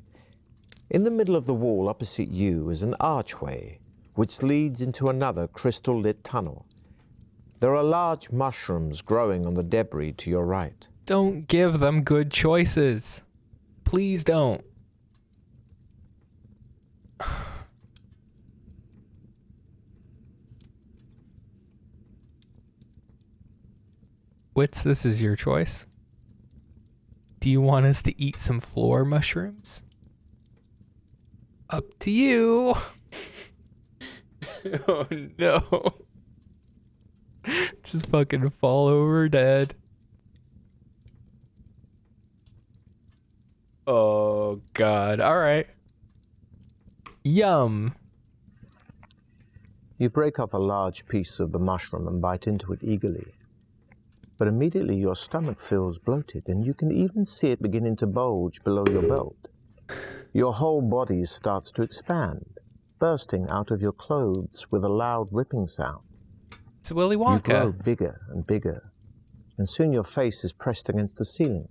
In the middle of the wall opposite you is an archway, which leads into another crystal-lit tunnel. There are large mushrooms growing on the debris to your right. Don't give them good choices. Please don't. Wits, this is your choice. Do you want us to eat some floor mushrooms? Up to you. Oh no. Just fucking fall over dead. Oh god. All right. Yum. You break off a large piece of the mushroom and bite into it eagerly. But immediately your stomach feels bloated, and you can even see it beginning to bulge below your belt. Your whole body starts to expand, bursting out of your clothes with a loud ripping sound. It's Willy You grow Wonka. bigger and bigger, and soon your face is pressed against the ceiling.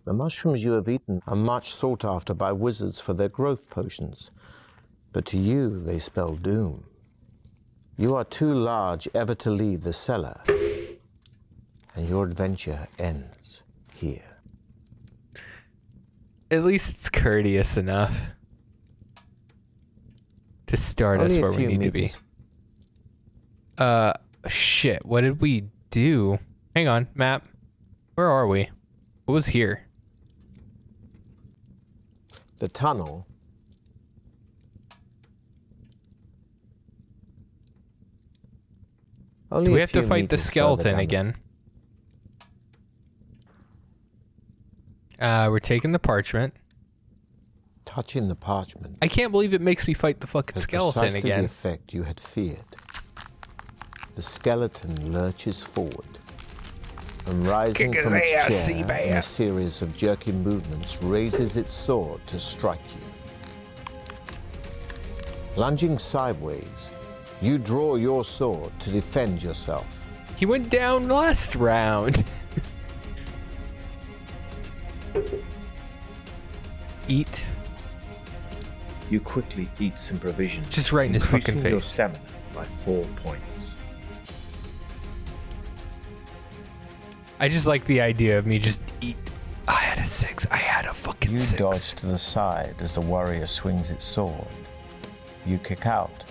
The mushrooms you have eaten are much sought after by wizards for their growth potions, but to you they spell doom. You are too large ever to leave the cellar, and your adventure ends here. At least it's courteous enough to start us Only a where we few need to be. meters. Shit. What did we do? Hang on, map. Where are we? What was here? The tunnel only Do we a have to few fight the meters further skeleton down the- again? We're taking the parchment. Touching the parchment. I can't believe it makes me fight the fucking skeleton precisely again. The effect you had feared. The skeleton lurches forward, and rising from its chair in a series of jerky movements, raises its sword to strike you. Lunging sideways, you draw your sword to defend yourself. He went down last round. Eat. You quickly eat some provisions, Just right in his fucking increasing your face. stamina by 4 points. I just like the idea of me just eat. I had a 6. I had a fucking 6. You dodge to the side as the warrior swings its sword. You kick out,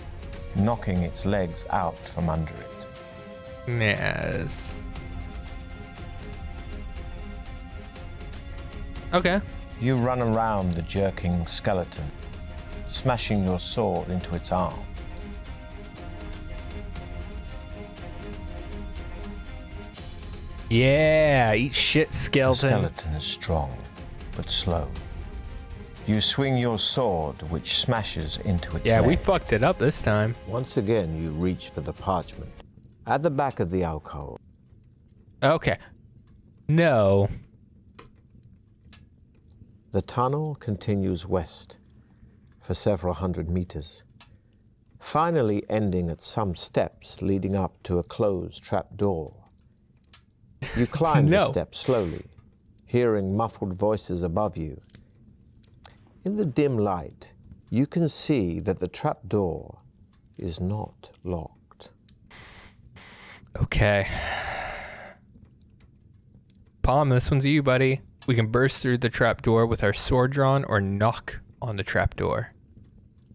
knocking its legs out from under it. Yes. Okay. You run around the jerking skeleton, smashing your sword into its arm. Yeah, eat shit, The skeleton. skeleton is strong, but slow. You swing your sword, which smashes into its Yeah, we leg. fucked it up this time. Once again, you reach for the parchment. At the back of the alcove, Okay. No. the tunnel continues west for several hundred meters, finally ending at some steps leading up to a closed trap door. You climb the No. steps slowly, hearing muffled voices above you. In the dim light, you can see that the trap door is not locked. Okay. Palm, this one's you, buddy. We can burst through the trapdoor with our sword drawn or knock on the trapdoor.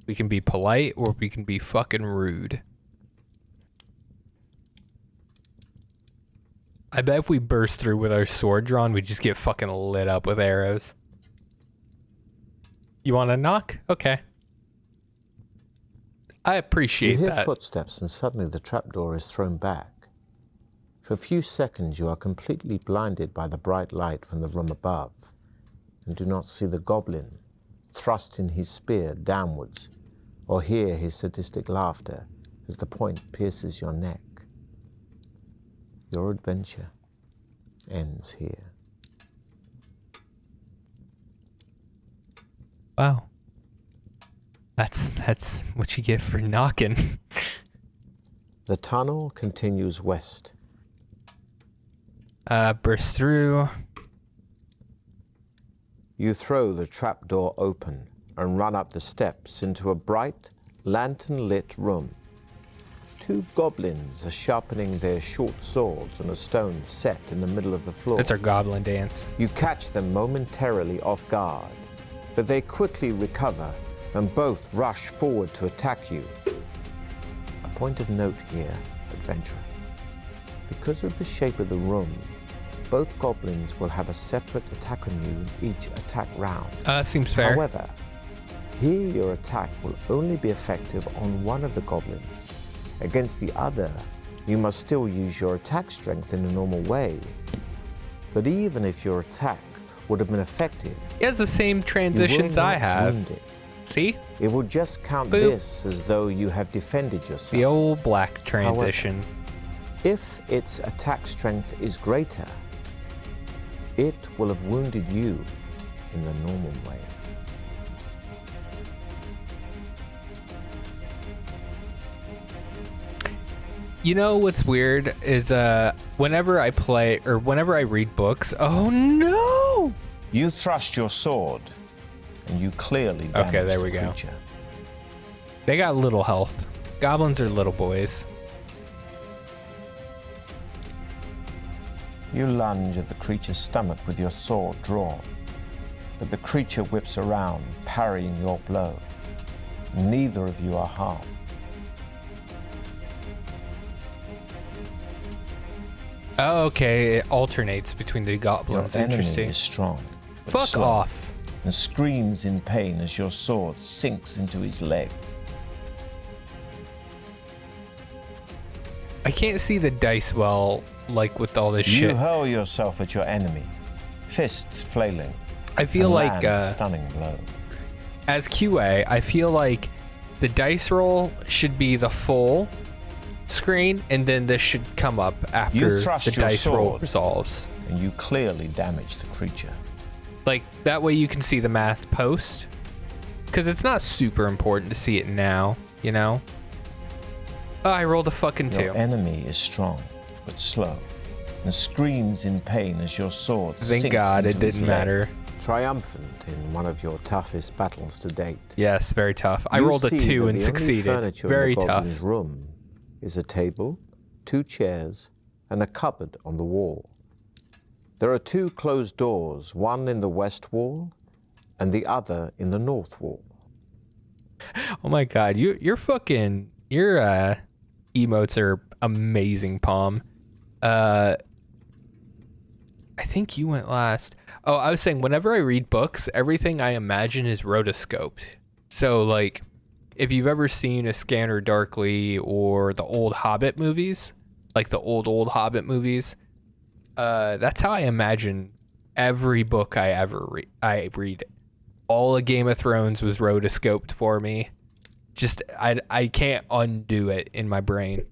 We can be polite or we can be fucking rude. I bet if we burst through with our sword drawn, we just get fucking lit up with arrows. You want to knock? Okay. I You appreciate hear that. footsteps and suddenly the trapdoor is thrown back. For a few seconds you are completely blinded by the bright light from the room above and do not see the goblin thrusting his spear downwards or hear his sadistic laughter as the point pierces your neck. Your adventure ends here. Wow. That's what you get for knocking. The tunnel continues west. Burst through. You throw the trapdoor open and run up the steps into a bright, lantern-lit room. 2 goblins are sharpening their short swords on a stone set in the middle of the floor. That's our goblin dance. You catch them momentarily off guard, but they quickly recover and both rush forward to attack you. A point of note here, adventurer. Because of the shape of the room, both goblins will have a separate attack on you in each attack round. That seems fair. However, here your attack will only be effective on one of the goblins. Against the other, you must still use your attack strength in a normal way. But even if your attack would have been effective, He has the same you will transitions I not have. wound it. See? It will just count Boop. this as though you have defended yourself. The old black transition. If its attack strength is greater, it will have wounded you in the normal way. You know what's weird is whenever I play or whenever I read books, oh no! You thrust your sword, and you clearly damaged Okay, there we the go. creature. They got little health. Goblins are little boys. You lunge at the creature's stomach with your sword drawn, but the creature whips around, parrying your blow. Neither of you are harmed. Oh, okay, it alternates between the Your goblins. enemy Interesting. is strong, but Fuck slow, off. and screams in pain as your sword sinks into his leg. I can't see the dice well, like with all this You shit. hurl yourself at your enemy, fists flailing. I feel and like land a stunning blow. as QA, I feel like the dice roll should be the full screen, and then this should come up after the dice roll resolves. And you clearly damage the creature. Like, that way you can see the math post. Because it's not super important to see it now, you know? Oh, I rolled a fucking 2. Your enemy is strong, but slow, and screams in pain as your sword sinks Thank God it into his didn't leg. matter. Triumphant in one of your toughest battles to date. Yes, very tough. I You rolled a see 2 that and the only succeeded. furniture Very in the tough. goblin's room is a table, 2 chairs, and a cupboard on the wall. There are 2 closed doors, one in the west wall and the other in the north wall. Oh my God, your emotes are amazing, Palm. I think you went last. Oh, I was saying, whenever I read books, everything I imagine is rotoscoped. So, like, if you've ever seen A Scanner Darkly or the old Hobbit movies, like the old Hobbit movies, that's how I imagine every book I ever read. All of Game of Thrones was rotoscoped for me. Just, I can't undo it in my brain.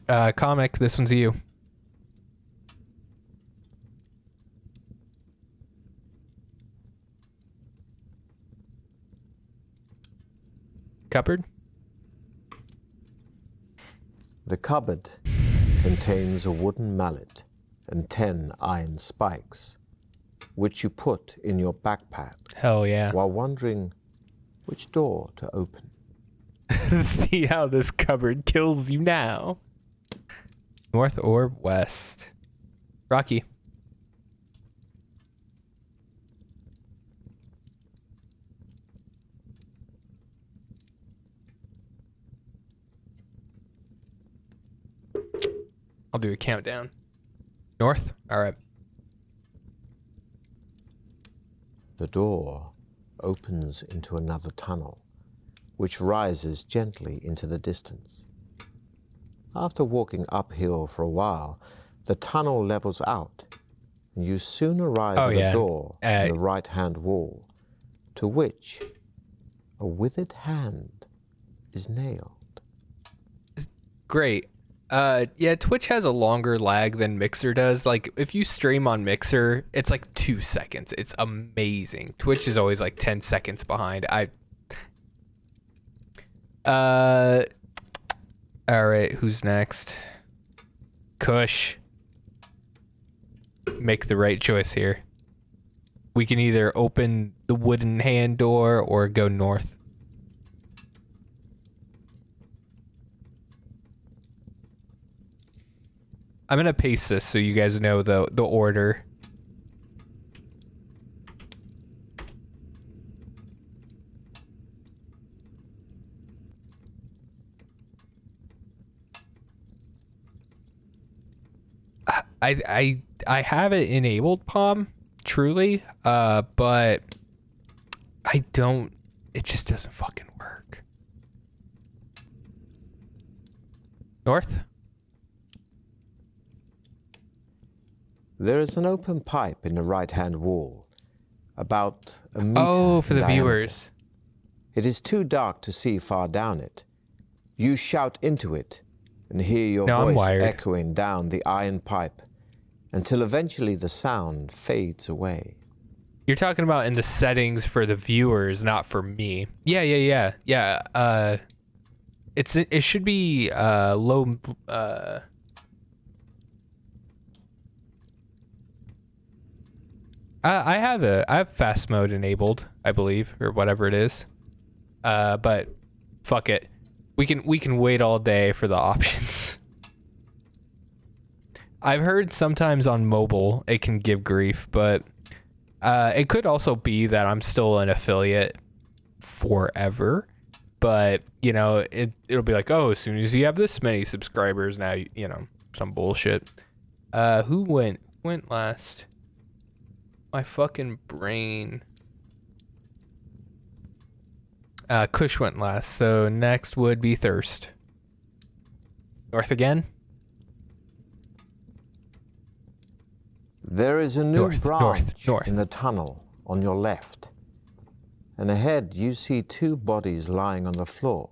Comic, this one's you. Cupboard? The cupboard contains a wooden mallet and 10 iron spikes, which you put in your backpack Hell yeah. while wondering which door to open. See how this cupboard kills you now. North or west? Rocky. I'll do a countdown. North? All right. The door opens into another tunnel, which rises gently into the distance. After walking uphill for a while, the tunnel levels out, and you soon arrive at a door in the right-hand wall, to which a withered hand is nailed. Great. Yeah, Twitch has a longer lag than Mixer does. Like, if you stream on Mixer, it's like 2 seconds. It's amazing. Twitch is always like 10 seconds behind. All right, who's next? Kush. Make the right choice here. We can either open the wooden hand door or go north. I'm gonna paste this so you guys know the order. I have it enabled, Palm, truly, but I don't. It just doesn't fucking work. North. There is an open pipe in the right-hand wall, about a meter Oh, for in the diameter. viewers. It is too dark to see far down it. You shout into it and hear your voice echoing down the iron pipe until eventually the sound fades away. You're talking about in the settings for the viewers, not for me. Yeah. It should be low. I have fast mode enabled, I believe, or whatever it is. But fuck it. We can wait all day for the options. I've heard sometimes on mobile it can give grief, but it could also be that I'm still an affiliate forever. But, you know, it'll be like, oh, as soon as you have this many subscribers, now, you know, some bullshit. Who went last? My fucking brain. Kush went last, so next would be Thirst. North again? There is a new branch north. in the tunnel on your left. And ahead you see two bodies lying on the floor.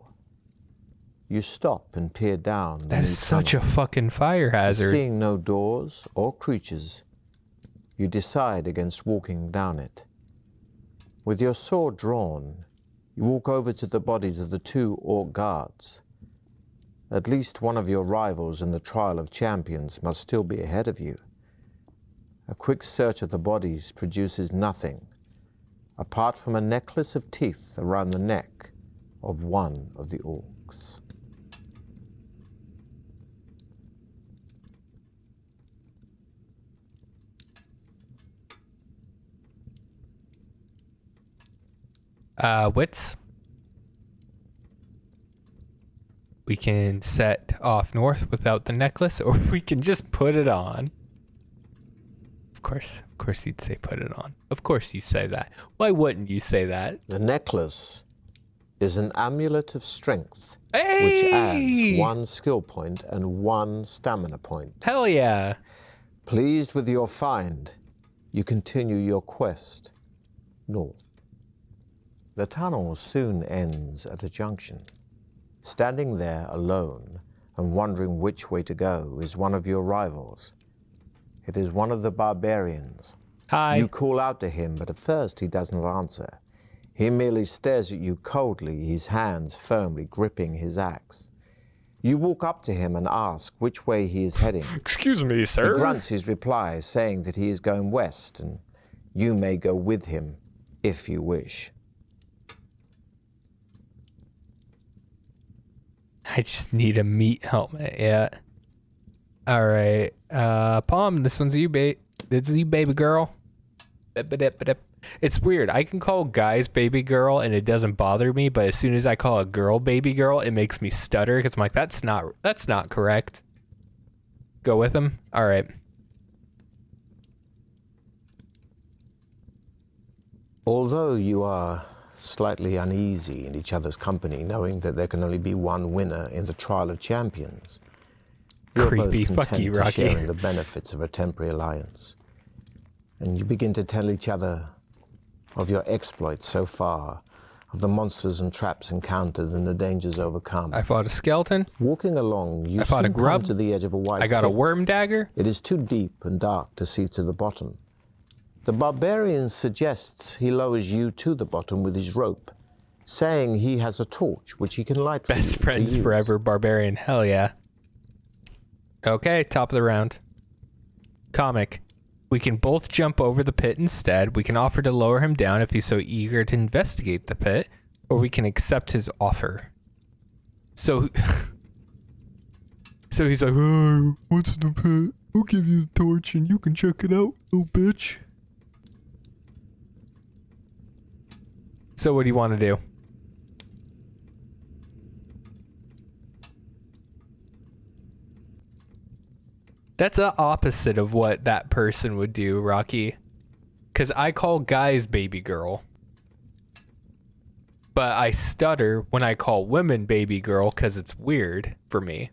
You stop and peer down. That is such a fucking fire hazard. Seeing no doors or creatures, you decide against walking down it. With your sword drawn, you walk over to the bodies of the two orc guards. At least one of your rivals in the Trial of Champions must still be ahead of you. A quick search of the bodies produces nothing, apart from a necklace of teeth around the neck of one of the orcs. Wits. We can set off north without the necklace, or we can just put it on. Of course you'd say put it on. Of course you say that. Why wouldn't you say that? The necklace is an amulet of strength, hey! Which adds 1 skill point and 1 stamina point. Hell yeah. Pleased with your find, you continue your quest north. The tunnel soon ends at a junction. Standing there alone and wondering which way to go is one of your rivals. It is one of the barbarians. Hi. You call out to him, but at first he does not answer. He merely stares at you coldly, his hands firmly gripping his axe. You walk up to him and ask which way he is heading. Excuse me, sir. He grunts his reply, saying that he is going west, and you may go with him if you wish. I just need a meat helmet, yeah. All right, Palm, this one's you, baby. This is you, baby girl. It's weird. I can call guys baby girl and it doesn't bother me, but as soon as I call a girl baby girl, it makes me stutter because I'm like, that's not correct. Go with him. All right. Although you are slightly uneasy in each other's company, knowing that there can only be one winner in the Trial of Champions, you're Creepy. both Fuck content you, to Rocky. sharing the benefits of a temporary alliance. And you begin to tell each other of your exploits so far, of the monsters and traps encountered and the dangers overcome. I fought a skeleton. Walking along, you I fought a soon grub. come to the edge of a wide I got a pit. worm dagger. It is too deep and dark to see to the bottom. The barbarian suggests he lowers you to the bottom with his rope, saying he has a torch which he can light for you Best to friends use. forever, barbarian. Hell yeah. Okay, top of the round. Comic. We can both jump over the pit instead. We can offer to lower him down if he's so eager to investigate the pit, or we can accept his offer. So he's like, "Oh, what's in the pit? I'll give you the torch and you can check it out, little bitch." So what do you want to do? That's the opposite of what that person would do, Rocky. Because I call guys baby girl. But I stutter when I call women baby girl because it's weird for me.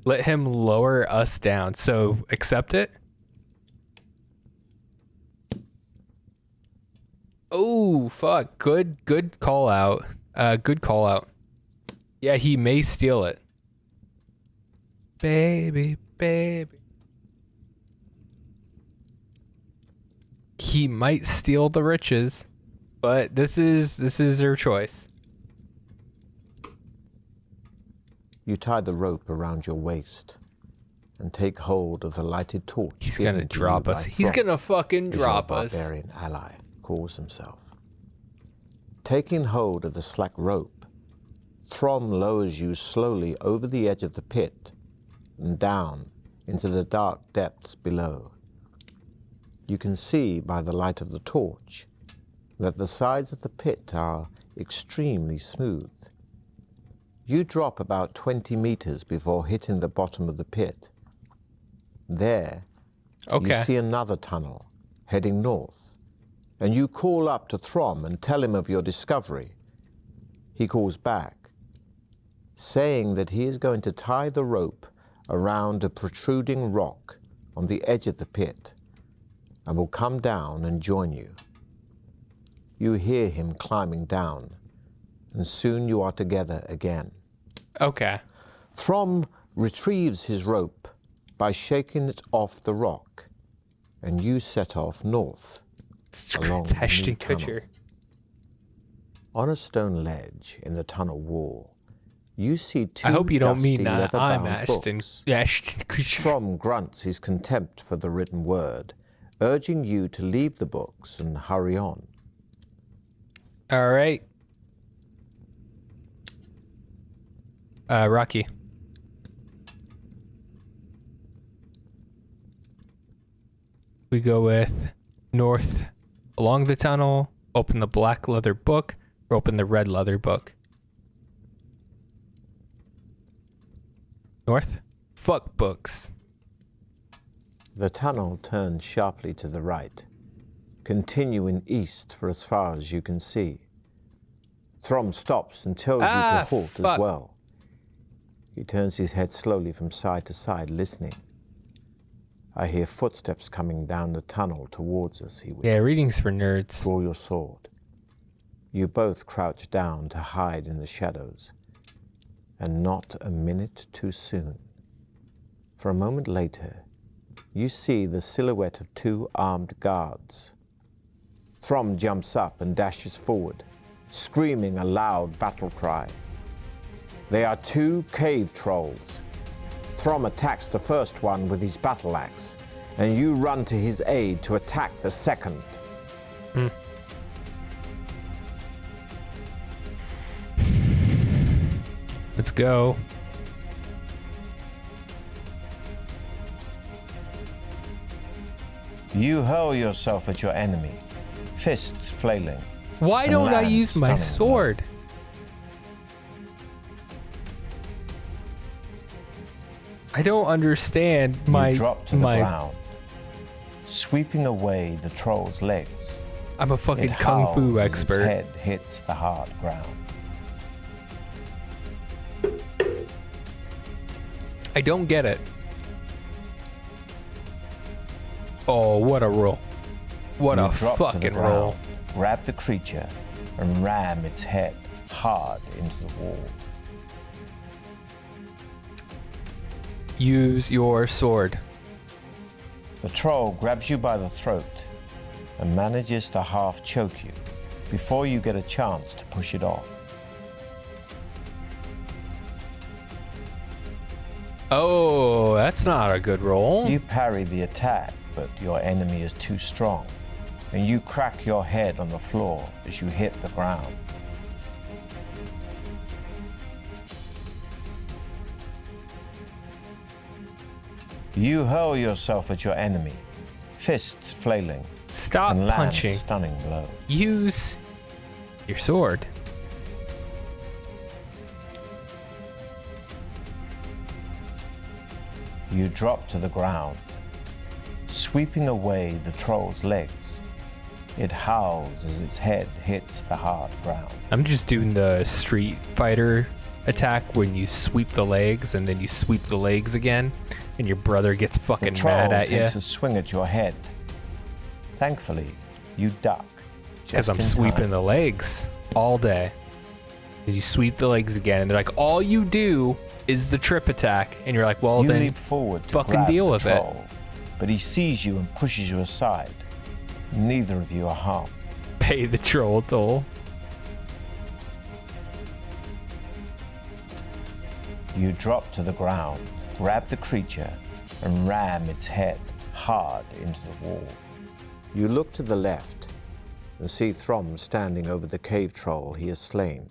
Let him lower us down. So accept it. Oh, fuck. Good call out. Good call out. Yeah, he may steal it. Baby. He might steal the riches, but this is their choice. You tie the rope around your waist and take hold of the lighted torch. He's gonna drop us. He's gonna fucking drop us. Barbarian ally calls himself. Taking hold of the slack rope, Throm lowers you slowly over the edge of the pit and down into the dark depths below. You can see by the light of the torch that the sides of the pit are extremely smooth. You drop about 20 meters before hitting the bottom of the pit. There, Okay. you see another tunnel heading north, and you call up to Throm and tell him of your discovery. He calls back, saying that he is going to tie the rope around a protruding rock on the edge of the pit and will come down and join you. You hear him climbing down, and soon you are together again. Okay. Throm retrieves his rope by shaking it off the rock, and you set off north along the new tunnel. On a stone ledge in the tunnel wall, you see two I hope you don't mean that I'm Ashton Kutcher. Throm grunts his contempt for the written word, urging you to leave the books and hurry on. All right. Rocky. We go with north along the tunnel, open the black leather book, or open the red leather book. North? Fuck books. The tunnel turns sharply to the right, continuing east for as far as you can see. Throm stops and tells you to halt as well. He turns his head slowly from side to side, listening. I hear footsteps coming down the tunnel towards us, he whispers. Yeah, reading's for nerds. Draw your sword. You both crouch down to hide in the shadows, and not a minute too soon. For a moment later, you see the silhouette of two armed guards. Throm jumps up and dashes forward, screaming a loud battle cry. They are two cave trolls. Throm attacks the first one with his battle axe, and you run to his aid to attack the second. Let's go. You hurl yourself at your enemy, fists flailing. Why don't I use my sword? I don't understand my... You drop to the ground, sweeping away the troll's legs. I'm a fucking kung fu expert. Its head hits the hard ground. I don't get it. Oh, what a roll. What a fucking roll. Grab the creature and ram its head hard into the wall. Use your sword. The troll grabs you by the throat and manages to half choke you before you get a chance to push it off. Oh, that's not a good roll. You parry the attack, but your enemy is too strong, and you crack your head on the floor as you hit the ground. You hurl yourself at your enemy, fists flailing. Stop and land punching. A stunning blow. Use your sword. You drop to the ground, sweeping away the troll's legs. It howls as its head hits the hard ground. I'm just doing the Street Fighter attack when you sweep the legs and then you sweep the legs again and your brother gets fucking mad at you. The troll takes a swing at your head. Thankfully, you duck. Because I'm sweeping the legs all day. And you sweep the legs again and they're like, all you do is the trip attack. And you're like, well, you then leap forward to fucking deal with it. But he sees you and pushes you aside. Neither of you are harmed. Pay the troll toll. You drop to the ground, grab the creature, and ram its head hard into the wall. You look to the left and see Throm standing over the cave troll he has slain.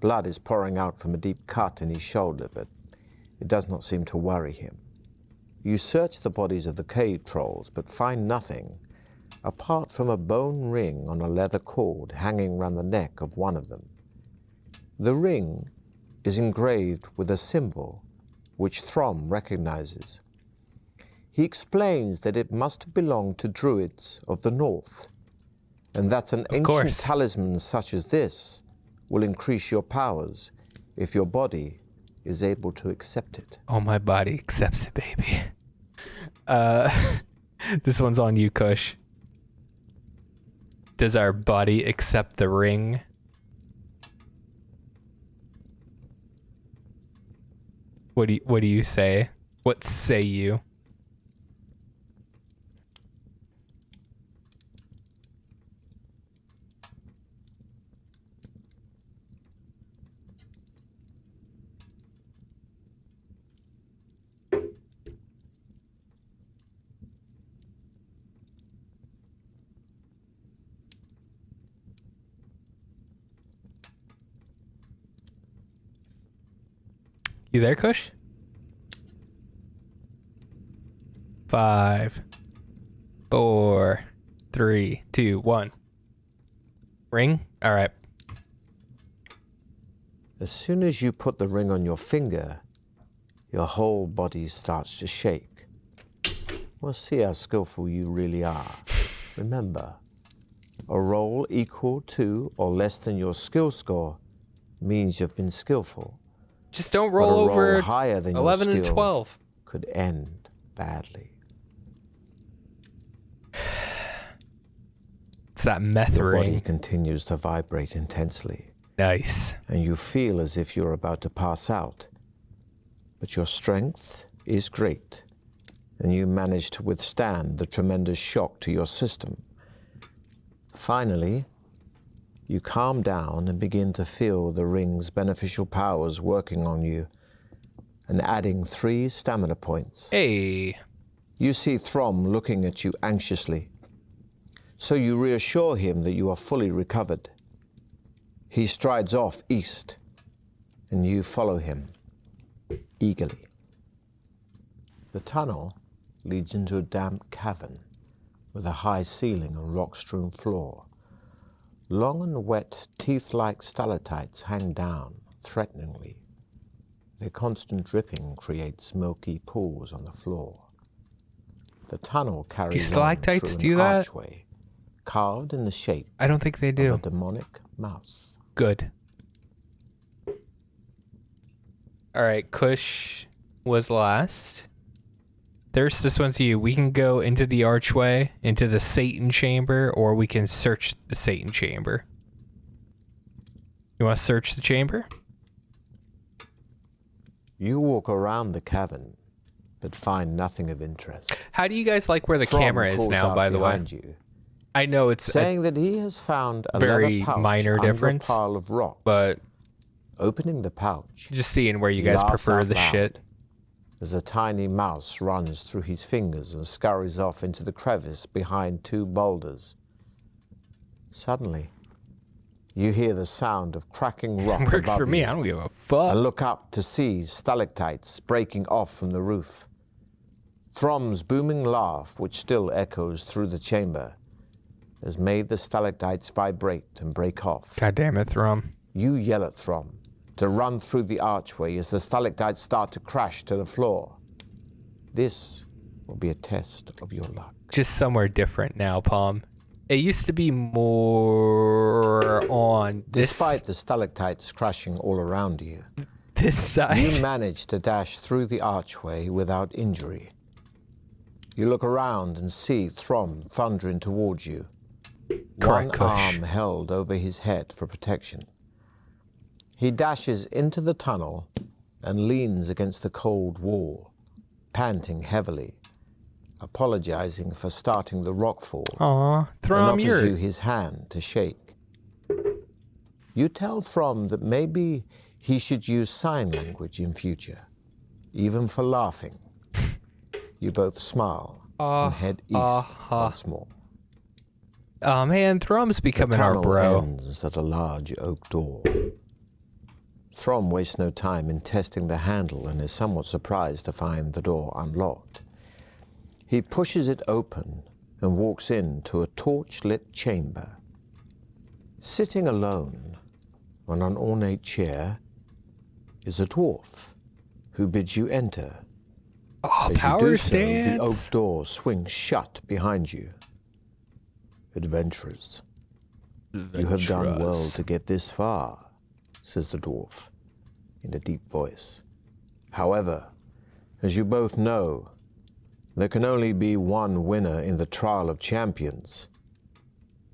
Blood is pouring out from a deep cut in his shoulder, but it does not seem to worry him. You search the bodies of the cave trolls, but find nothing apart from a bone ring on a leather cord hanging round the neck of one of them. The ring is engraved with a symbol which Throm recognizes. He explains that it must have belonged to druids of the north, and that an ancient talisman such as this will increase your powers if your body is able to accept it. Oh, my body accepts it, baby. This one's on you, Kush. Does our body accept the ring? What do you say? What say you? You there, Kush? 5, 4, 3, 2, 1. Ring? All right. As soon as you put the ring on your finger, your whole body starts to shake. We'll see how skillful you really are. Remember, a roll equal to or less than your skill score means you've been skillful. Just don't roll over roll higher than 11 your and skill 12. Could end badly. It's that meth Your body ring. continues to vibrate intensely. Nice. And you feel as if you're about to pass out. But your strength is great, and you manage to withstand the tremendous shock to your system. Finally, you calm down and begin to feel the ring's beneficial powers working on you and adding 3 stamina points. Hey. You see Throm looking at you anxiously, so you reassure him that you are fully recovered. He strides off east, and you follow him eagerly. The tunnel leads into a damp cavern with a high ceiling and rock-strewn floor. Long and wet, teeth-like stalactites hang down threateningly. Their constant dripping creates smoky pools on the floor. The tunnel carries Do stalactites on do through an that? archway carved in the shape I don't think they of do. a demonic mouse. Good. All right, Kush was last. Thirst, this one's you. We can go into the archway, into the Satan chamber, or we can search the Satan chamber. You want to search the chamber? You walk around the cavern, but find nothing of interest. How do you guys like where the Throm camera is calls now, out by the way? behind you, I know it's saying that he has found a very leather pouch minor under difference, a pile of rocks. but Opening the pouch, just seeing where you he guys laughs prefer out the loud shit. as a tiny mouse runs through his fingers and scurries off into the crevice behind 2 boulders. Suddenly, you hear the sound of cracking rock Works above for me. you, I don't give a fuck. and look up to see stalactites breaking off from the roof. Throm's booming laugh, which still echoes through the chamber, has made the stalactites vibrate and break off. God damn it, Throm. You yell at Throm to run through the archway as the stalactites start to crash to the floor. This will be a test of your luck. Just somewhere different now, Palm. It used to be more on this Despite the stalactites crashing all around you, this side. you manage to dash through the archway without injury. You look around and see Throm thundering towards you, Correct, one Kush. arm held over his head for protection. He dashes into the tunnel and leans against the cold wall, panting heavily, apologizing for starting the rockfall, Aw, and Throm, offers you're... you his hand to shake. You tell Throm that maybe he should use sign language in future, even for laughing. You both smile and head east once more. Oh man, Throm's The becoming our tunnel bro. ends at a large oak door. Throm wastes no time in testing the handle and is somewhat surprised to find the door unlocked. He pushes it open and walks into a torch-lit chamber. Sitting alone on an ornate chair is a dwarf who bids you enter. Oh, As you power do stance. so, the oak door swings shut behind you. Adventurers, you have done well to get this far, says the dwarf in a deep voice. However, as you both know, there can only be one winner in the Trial of Champions.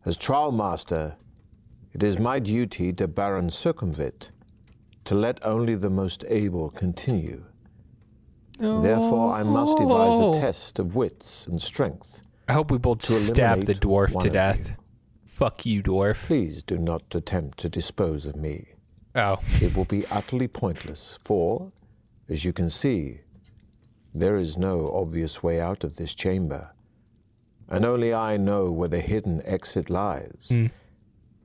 As Trial Master, it is my duty to Baron Circumvit, to let only the most able continue. Therefore, I must devise a test of wits and strength. I hope we both stab the dwarf to death. Fuck you, dwarf. Please do not attempt to dispose of me. Oh. It will be utterly pointless, for, as you can see, there is no obvious way out of this chamber, and only I know where the hidden exit lies.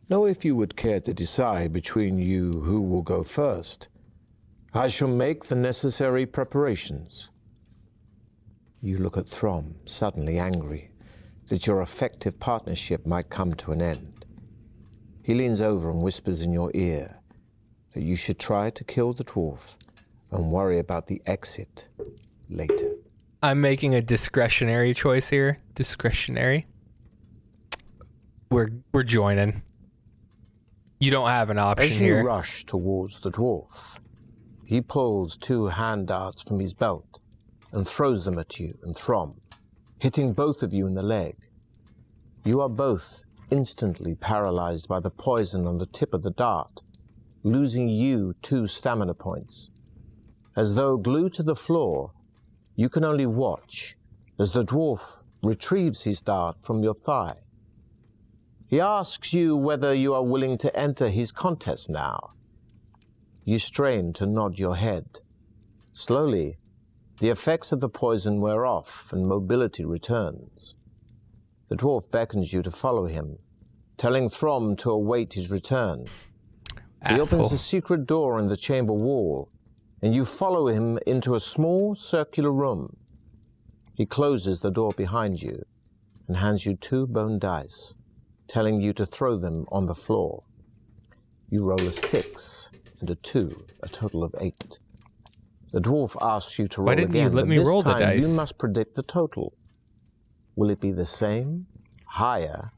Now, if you would care to decide between you who will go first, I shall make the necessary preparations. You look at Throm, suddenly angry that your effective partnership might come to an end. He leans over and whispers in your ear that you should try to kill the dwarf and worry about the exit later. I'm making a discretionary choice here. Discretionary. We're joining. You don't have an option here. As you rush towards the dwarf, he pulls 2 hand darts from his belt and throws them at you and Throm, hitting both of you in the leg. You are both instantly paralyzed by the poison on the tip of the dart, losing you 2 stamina points. As though glued to the floor, you can only watch as the dwarf retrieves his dart from your thigh. He asks you whether you are willing to enter his contest now. You strain to nod your head. Slowly, the effects of the poison wear off and mobility returns. The dwarf beckons you to follow him, telling Throm to await his return. He opens a secret door in the chamber wall, and you follow him into a small circular room. He closes the door behind you and hands you 2 bone dice, telling you to throw them on the floor. You roll a 6 and a 2, a total of 8. The dwarf asks you to roll again. Why didn't you let me roll the dice? You must predict the total. Will it be the same, higher,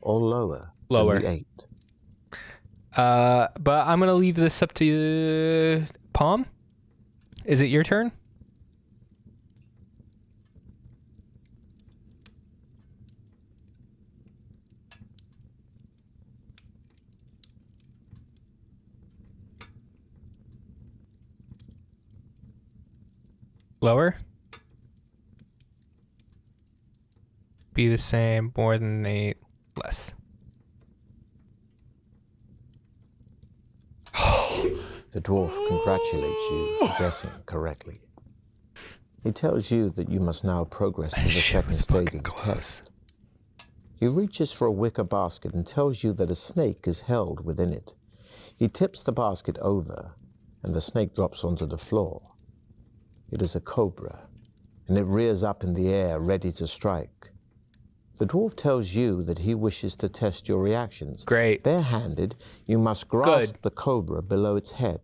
or lower? Lower. Than the 8? But I'm gonna leave this up to Palm. Is it your turn? Lower? Be the same, more than 8, less. The dwarf congratulates you for guessing correctly. He tells you that you must now progress to the second stage of the test. He reaches for a wicker basket and tells you that a snake is held within it. He tips the basket over, and the snake drops onto the floor. It is a cobra, and it rears up in the air, ready to strike. The dwarf tells you that he wishes to test your reactions. Great. Barehanded, you must grasp the cobra below its head,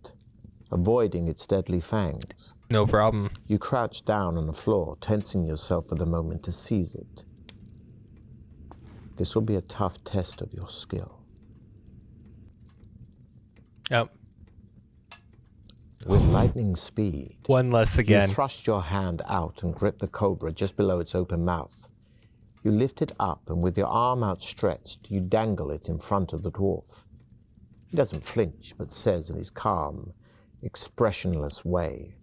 avoiding its deadly fangs. No problem. You crouch down on the floor, tensing yourself for the moment to seize it. This will be a tough test of your skill. Yep. With lightning speed, One less again. you thrust your hand out and grip the cobra just below its open mouth. You lift it up, and with your arm outstretched, you dangle it in front of the dwarf. He doesn't flinch, but says in his calm, expressionless way,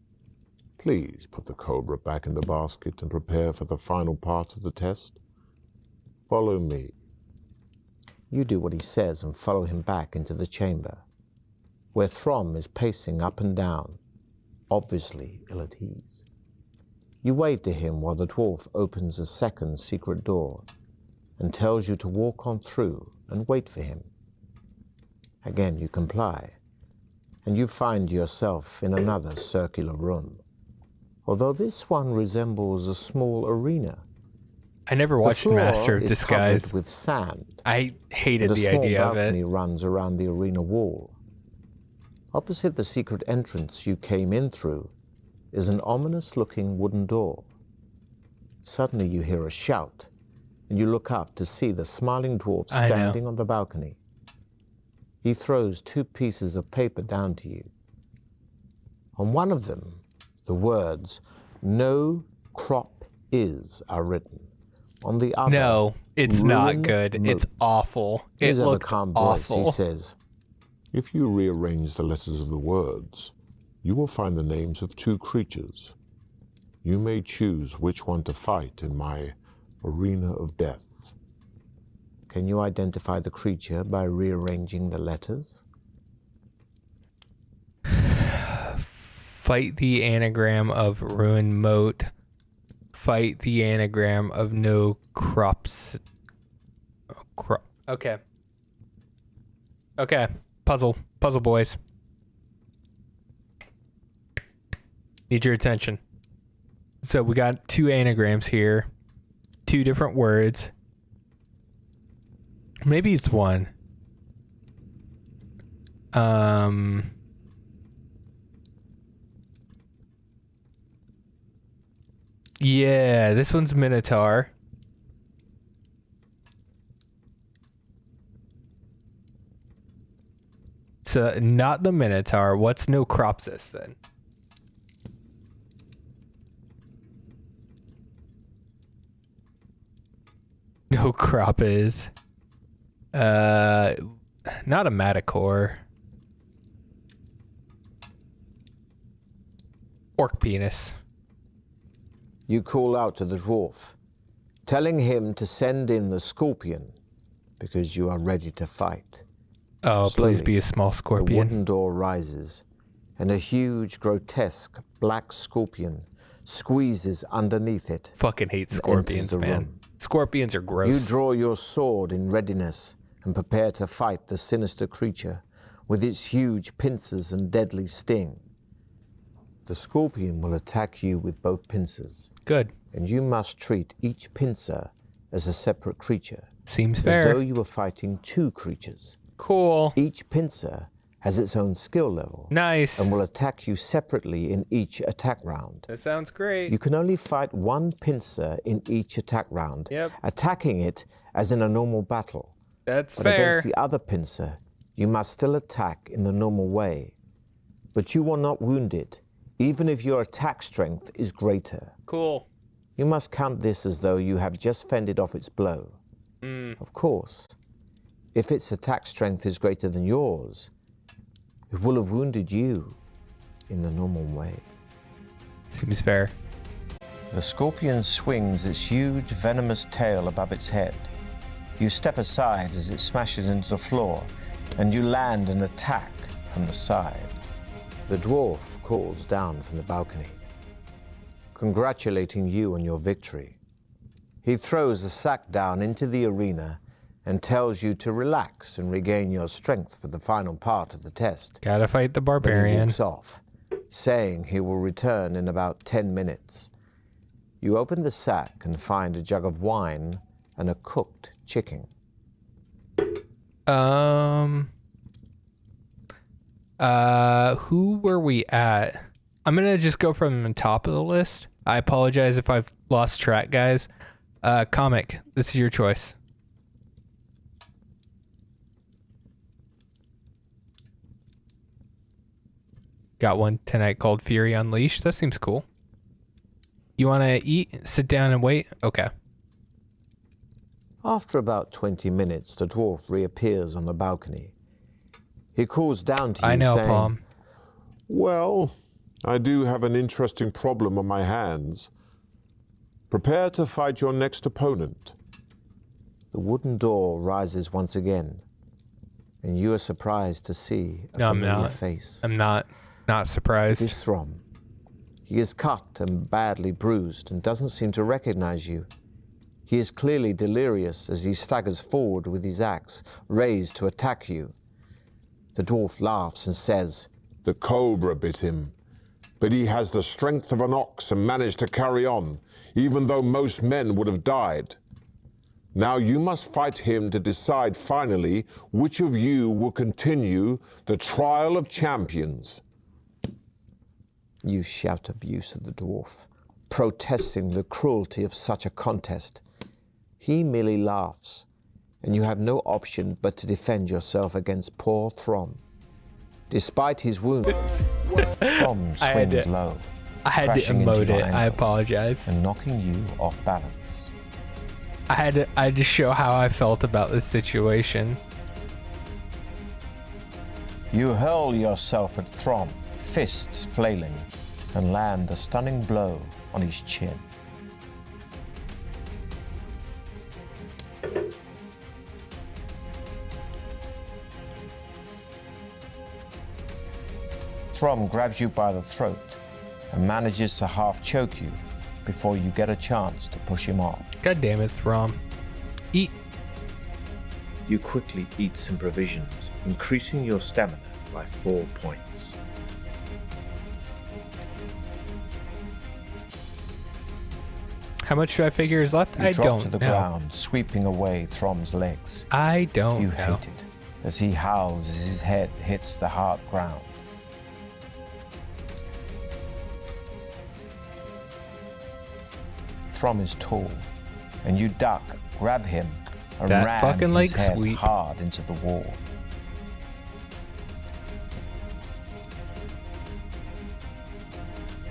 "Please put the cobra back in the basket and prepare for the final part of the test. Follow me." You do what he says and follow him back into the chamber, where Throm is pacing up and down, obviously ill at ease. You wave to him while the dwarf opens a second secret door and tells you to walk on through and wait for him. Again you comply, and you find yourself in another circular room, although this one resembles a small arena. I never watched Master of is Disguise. covered with sand. I hated the idea of A small balcony it. runs around the arena wall. Opposite the secret entrance you came in through is an ominous-looking wooden door. Suddenly you hear a shout, and you look up to see the smiling dwarf standing on the balcony. He throws 2 pieces of paper down to you. On one of them The words, "No crop is," are written. On the other, No, it's not "Ruin good. moat." It's awful. In It his ever looked calm voice, awful. he says, If you rearrange the letters of the words, you will find the names of 2 creatures. You may choose which one to fight in my arena of death. Can you identify the creature by rearranging the letters? Fight the anagram of ruin moat. Fight the anagram of no crops. Okay. Okay. Puzzle boys. Need your attention. So we got 2 anagrams here. 2 different words. Maybe it's 1. Yeah, this one's Minotaur. So not the Minotaur. What's Nocropsis then? No crop is. Not a Matacore. Orc penis. You call out to the dwarf, telling him to send in the scorpion because you are ready to fight. Oh, Slowly, please be a small the scorpion. wooden door rises, and a huge, grotesque black scorpion squeezes underneath it. Fucking hate and scorpions, enters the man. room. Scorpions are gross. You draw your sword in readiness and prepare to fight the sinister creature with its huge pincers and deadly sting. The scorpion will attack you with both pincers, Good. and you must treat each pincer as a separate creature, Seems as fair. though you were fighting 2 creatures. Cool. Each pincer has its own skill level Nice. and will attack you separately in each attack round. That sounds great. You can only fight 1 pincer in each attack round, Yep. attacking it as in a normal battle. That's But fair. against the other pincer, you must still attack in the normal way. But you will not wound it, even if your attack strength is greater. Cool. You must count this as though you have just fended off its blow. Of course, if its attack strength is greater than yours, it will have wounded you in the normal way. Seems fair. The scorpion swings its huge venomous tail above its head. You step aside as it smashes into the floor, and you land an attack from the side. The dwarf calls down from the balcony, congratulating you on your victory. He throws the sack down into the arena and tells you to relax and regain your strength for the final part of the test. Gotta fight the Then he barbarian. walks off, saying he will return in about 10 minutes. You open the sack and find a jug of wine and a cooked chicken. Who were we at? I'm gonna just go from the top of the list. I apologize if I've lost track, guys. Comic, this is your choice. Got one tonight called Fury Unleashed. That seems cool. You want to eat, sit down and wait? Okay. After about 20 minutes, the dwarf reappears on the balcony. He calls down to you, I know, saying, Palm. Well, I do have an interesting problem on my hands. Prepare to fight your next opponent. The wooden door rises once again, and you are surprised to see a No, I'm familiar not. face. I'm not It surprised. is Throm. He is cut and badly bruised and doesn't seem to recognize you. He is clearly delirious as he staggers forward with his axe raised to attack you. The dwarf laughs and says, The cobra bit him, but he has the strength of an ox and managed to carry on, even though most men would have died. Now you must fight him to decide finally which of you will continue the trial of champions. You shout abuse at the dwarf, protesting the cruelty of such a contest. He merely laughs, and you have no option but to defend yourself against poor Throm. Despite his wound, Throm I had swings to- low. I had to crashing into emote your it. I ankle apologize. and knocking you off balance. I had to show how I felt about this situation. You hurl yourself at Throm, fists flailing, and land a stunning blow on his chin. Throm grabs you by the throat and manages to half choke you before you get a chance to push him off. God damn it, Throm. Eat. You quickly eat some provisions, increasing your stamina by 4 points. How much do I figure is left? You I drop don't to the know. ground, sweeping away Throm's legs. I don't You know. hate it as he howls as his head hits the hard ground. Throm is tall, and you duck, grab him, and That ram fucking his leg head sweep. hard into the wall.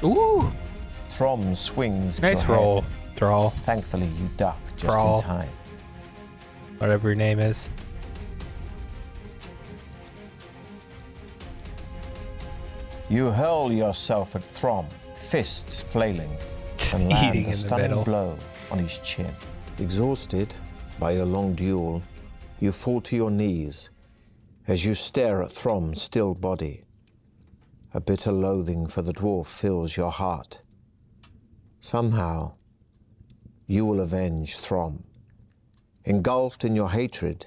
Ooh, Throm swings at nice your roll, head. Thrall. Thankfully, you duck just Thrall. in time. Whatever your name is. You hurl yourself at Throm, fists flailing, Just and land eating a in the stunning middle. blow on his chin. Exhausted by your long duel, you fall to your knees as you stare at Throm's still body. A bitter loathing for the dwarf fills your heart. Somehow, you will avenge Throm. Engulfed in your hatred,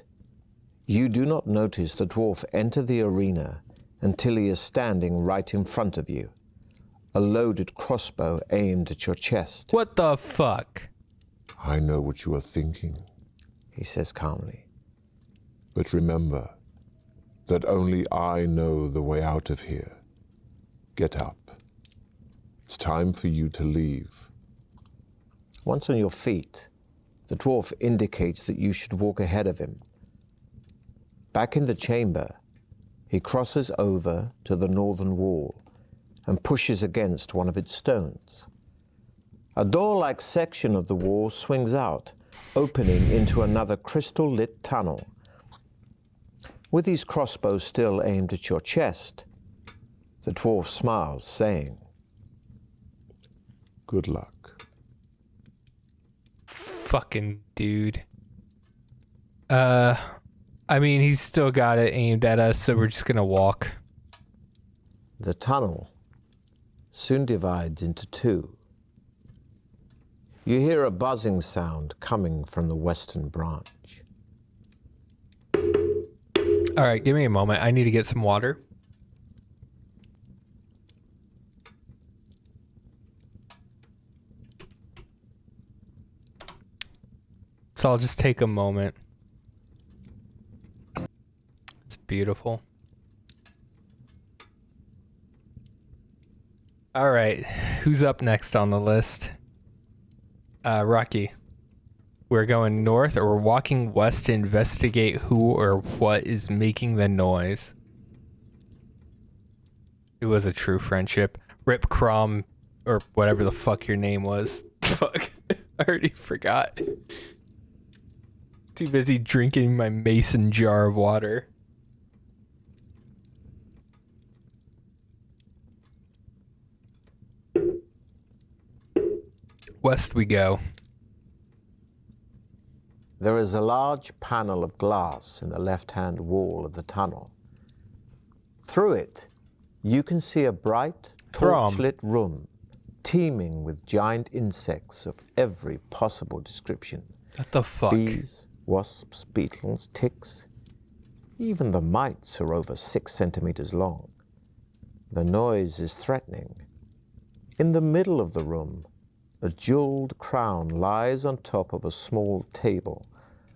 you do not notice the dwarf enter the arena until he is standing right in front of you, a loaded crossbow aimed at your chest. What the fuck? I know what you are thinking, He says calmly. but remember that only I know the way out of here. Get up. It's time for you to leave. Once on your feet, the dwarf indicates that you should walk ahead of him. Back in the chamber, he crosses over to the northern wall and pushes against one of its stones. A door-like section of the wall swings out, opening into another crystal-lit tunnel. With his crossbow still aimed at your chest, the dwarf smiles, saying, Good luck. Fucking dude. I mean, he's still got it aimed at us, so we're just gonna walk. The tunnel soon divides into two. You hear a buzzing sound coming from the western branch. All right, give me a moment. I need to get some water. So I'll just take a moment. It's beautiful. All right, who's up next on the list? Rocky. We're going north, or we're walking west to investigate who or what is making the noise. It was a true friendship. Rip Crom, or whatever the fuck your name was. Fuck, I already forgot. Too busy drinking my mason jar of water. West we go. There is a large panel of glass in the left-hand wall of the tunnel. Through it, you can see a bright, torch-lit room teeming with giant insects of every possible description. What the fuck? Bees, wasps, beetles, ticks. Even the mites are over 6 centimeters long. The noise is threatening. In the middle of the room, a jeweled crown lies on top of a small table.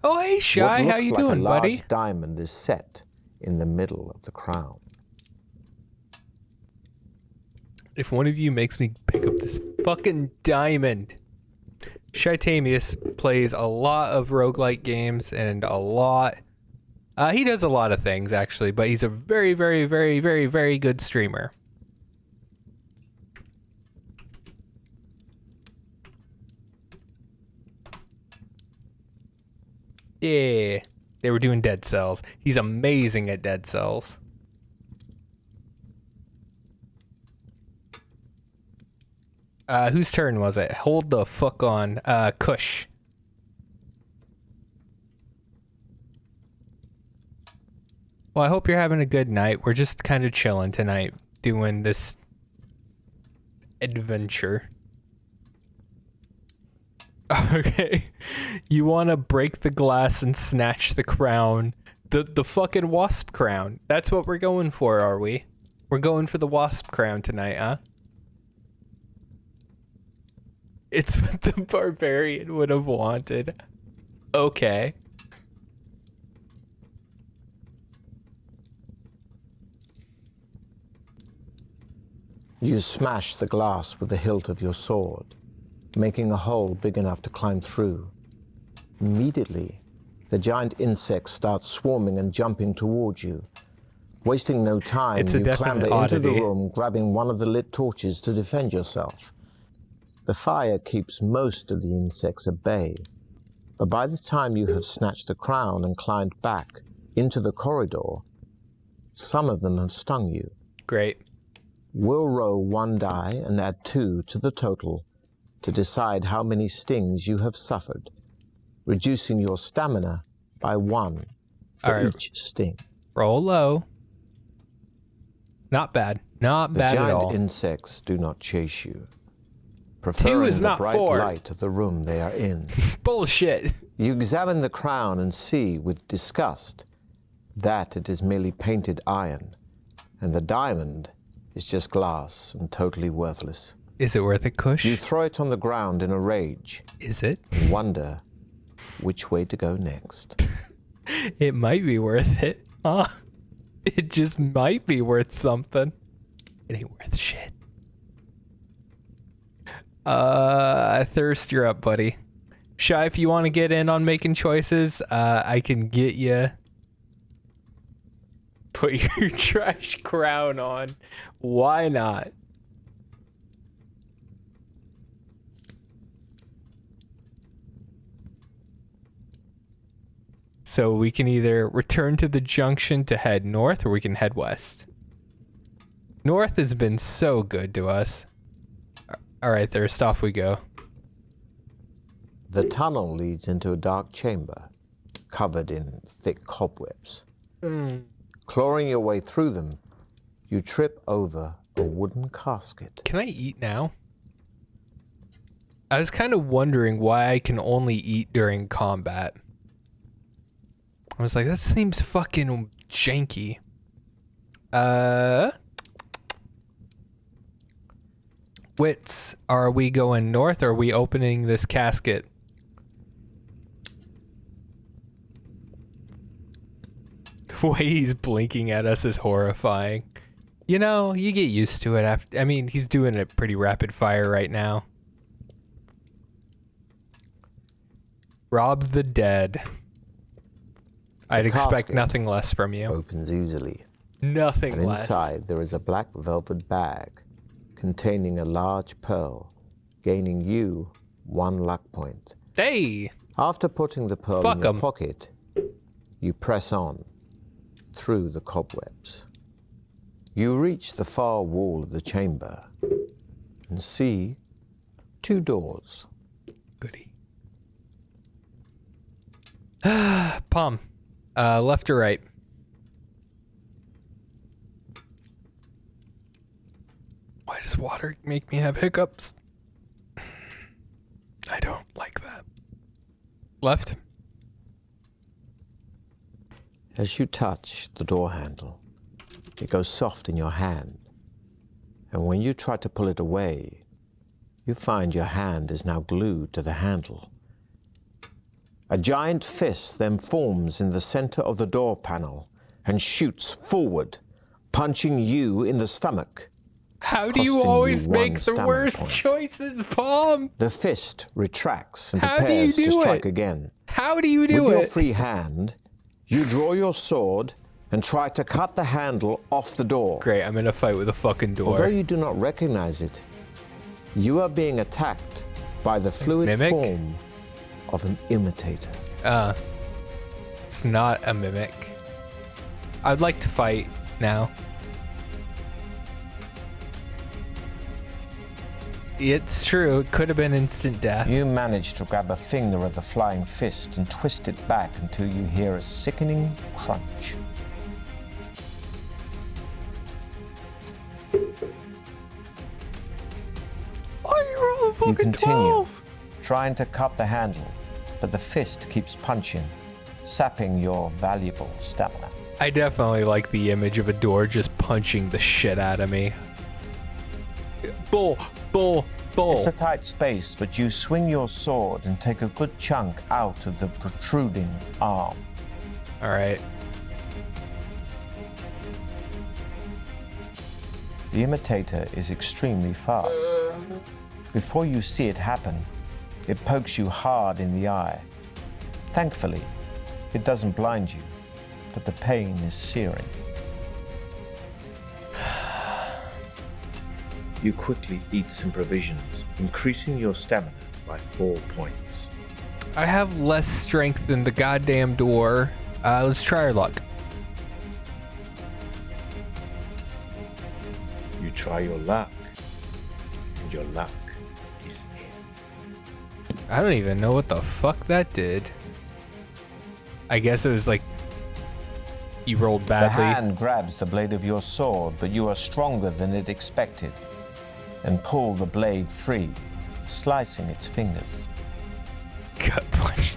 Oh, hey, Shy, What how looks you like doing, a large buddy? diamond is set in the middle of the crown. If one of you makes me pick up this fucking diamond. Shytamius plays a lot of roguelike games and a lot... he does a lot of things, actually, but he's a very, very, very, very, very good streamer. Yeah. They were doing dead cells. He's amazing at dead cells. Whose turn was it? Hold the fuck on. Kush. Well, I hope you're having a good night. We're just kind of chilling tonight, doing this adventure. Okay. You want to break the glass and snatch the crown. The fucking wasp crown. That's what we're going for, are we? We're going for the wasp crown tonight, huh? It's what the barbarian would have wanted. Okay. You smash the glass with the hilt of your sword, making a hole big enough to climb through. Immediately, the giant insects start swarming and jumping towards you. Wasting no time, you clamber into the room, grabbing one of the lit torches to defend yourself. The fire keeps most of the insects at bay, but by the time you have snatched the crown and climbed back into the corridor, some of them have stung you. Great. We'll roll 1 die and add 2 to the total to decide how many stings you have suffered, reducing your stamina by 1 for each sting. Roll low. Not bad. Not bad at all. The giant insects do not chase you, preferring the bright light of the room they are in. Bullshit. You examine the crown and see with disgust that it is merely painted iron, and the diamond is just glass and totally worthless. Is it worth it, Kush? You throw it on the ground in a rage. Is it? And wonder which way to go next. It might be worth it. Huh? It just might be worth something. It ain't worth shit. Thirst, you're up, buddy. Shy, if you want to get in on making choices, I can get you. Put your trash crown on. Why not? So we can either return to the junction to head north, or we can head west. North has been so good to us. All right, Thirst, off we go. The tunnel leads into a dark chamber, covered in thick cobwebs. Clawing your way through them, you trip over a wooden casket. Can I eat now? I was kind of wondering why I can only eat during combat. I was like, that seems fucking janky. Wits, are we going north or are we opening this casket? The way he's blinking at us is horrifying. You know, you get used to it after. I mean, he's doing it pretty rapid fire right now. Rob the dead. I'd expect nothing less from you. Opens easily. Nothing and less. Inside there is a black velvet bag containing a large pearl, gaining you 1 luck point. Hey! After putting the pearl in your pocket, you press on through the cobwebs. You reach the far wall of the chamber and see 2 doors. Goody. Palm. Left or right? Why does water make me have hiccups? I don't like that. Left. As you touch the door handle, it goes soft in your hand. And when you try to pull it away, you find your hand is now glued to the handle. A giant fist then forms in the center of the door panel and shoots forward, punching you in the stomach. How do you always make the worst choices, Palm? The fist retracts and prepares to strike again. How do you do it? With your free hand, you draw your sword and try to cut the handle off the door. Great, I'm in a fight with a fucking door. Although you do not recognize it, you are being attacked by the fluid form of an imitator. It's not a mimic. I'd like to fight now. It's true, it could have been instant death. You manage to grab a finger of the flying fist and twist it back until you hear a sickening crunch. You continue, 12? trying to cut the handle, but the fist keeps punching, sapping your valuable stamina. I definitely like the image of a door just punching the shit out of me. Bull. It's a tight space, but you swing your sword and take a good chunk out of the protruding arm. All right. The imitator is extremely fast. Before you see it happen, it pokes you hard in the eye. Thankfully, it doesn't blind you, but the pain is searing. You quickly eat some provisions, increasing your stamina by 4 points. I have less strength than the goddamn door. Let's try our luck. You try your luck, and your luck is near. I don't even know what the fuck that did. I guess it was like you rolled badly. The hand grabs the blade of your sword, but you are stronger than it expected, and pull the blade free, slicing its fingers. Gut punch.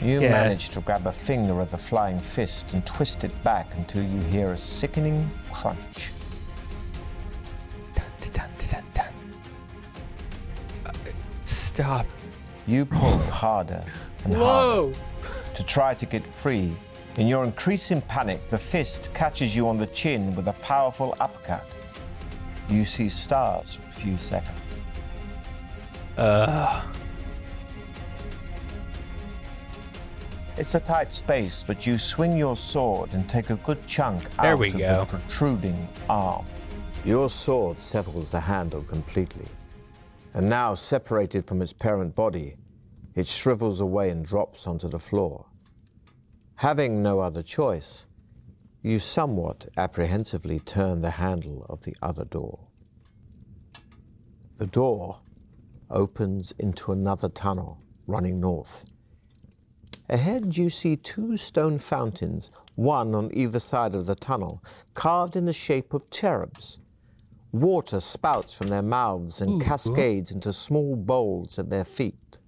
You Yeah. manage to grab a finger of the flying fist and twist it back until you hear a sickening crunch. Dun, dun, dun, dun, dun. Stop. You pull harder and harder to try to get free. In your increasing panic, the fist catches you on the chin with a powerful uppercut. You see stars for a few seconds. It's a tight space, but you swing your sword and take a good chunk There out we of go. the protruding arm. Your sword severs the handle completely, and now separated from its parent body, it shrivels away and drops onto the floor. Having no other choice, you somewhat apprehensively turn the handle of the other door. The door opens into another tunnel running north. Ahead you see 2 stone fountains, one on either side of the tunnel, carved in the shape of cherubs. Water spouts from their mouths and cascades into small bowls at their feet.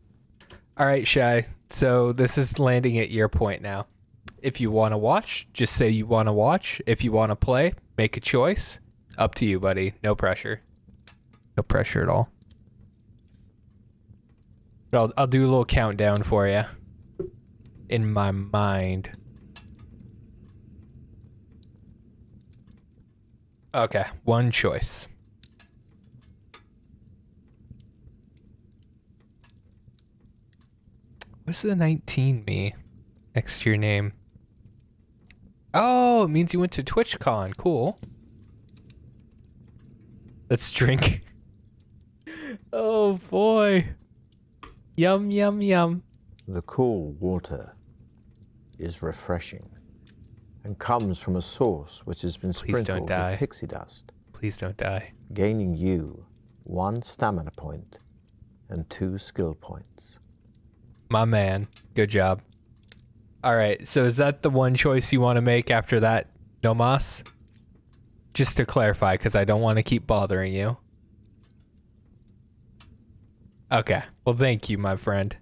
All right, Shy. So this is landing at your point now. If you want to watch, just say you want to watch. If you want to play, make a choice. Up to you, buddy. No pressure. No pressure at all. But I'll do a little countdown for you. In my mind. Okay, one choice. What's the 19 me next to your name? Oh, it means you went to TwitchCon. Cool. Let's drink. Oh boy. Yum, yum, yum. The cool water is refreshing and comes from a source which has been Please don't sprinkled die. with pixie dust, Please don't die. gaining you 1 stamina point and 2 skill points. My man. Good job. All right. So is that the one choice you want to make after that, Nomas? Just to clarify, because I don't want to keep bothering you. Okay. Well, thank you, my friend.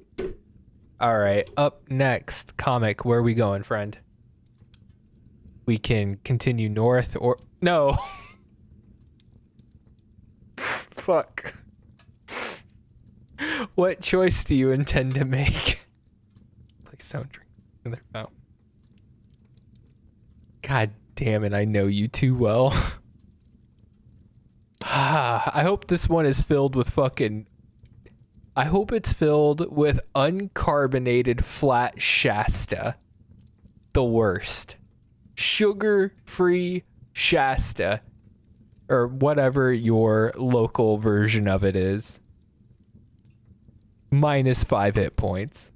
All right. Up next, comic. Where are we going, friend? We can continue north or... No. Fuck. What choice do you intend to make? Please don't drink another fountain. God damn it, I know you too well. I hope this one is filled with fucking... I hope it's filled with uncarbonated flat Shasta. The worst. Sugar-free Shasta. Or whatever your local version of it is. Minus 5 hit points.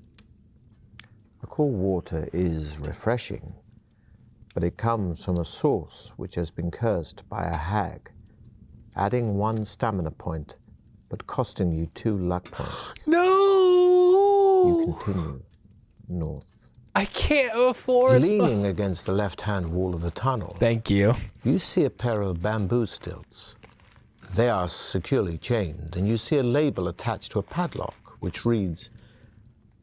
The cool water is refreshing, but it comes from a source which has been cursed by a hag, adding 1 stamina point, but costing you 2 luck points. No! You continue north. I can't afford... Leaning against the left-hand wall of the tunnel, Thank you. you see a pair of bamboo stilts. They are securely chained, and you see a label attached to a padlock, which reads,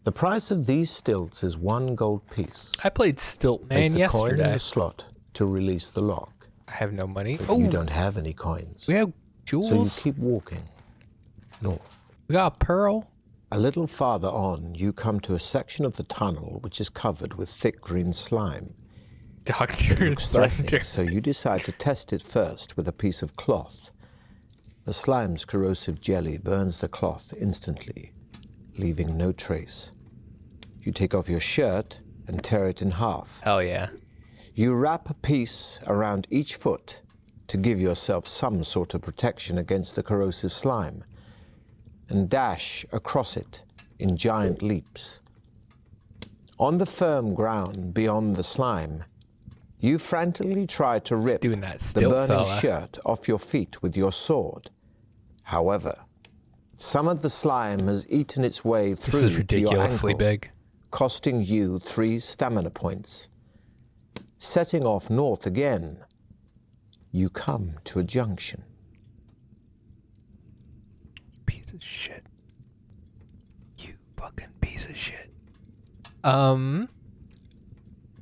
"The price of these stilts is 1 gold piece. I played Stilt Place Man the coin in yesterday. the slot to release the lock." I have no money. But Oh, you don't have any coins. we have jewels. So you keep walking north. We got a pearl. A little farther on, you come to a section of the tunnel which is covered with thick green slime. Dr. Looks threatening, Thunder. so you decide to test it first with a piece of cloth. The slime's corrosive jelly burns the cloth instantly, leaving no trace. You take off your shirt and tear it in half. Hell yeah. You wrap a piece around each foot to give yourself some sort of protection against the corrosive slime, and dash across it in giant leaps. On the firm ground beyond the slime, you frantically try to rip Doing that the stilt, burning fella. shirt off your feet with your sword. However, some of the slime has eaten its way This through is to your ridiculously ankle, big. costing you 3 stamina points. Setting off north again, you come to a junction. Piece of shit. You fucking piece of shit.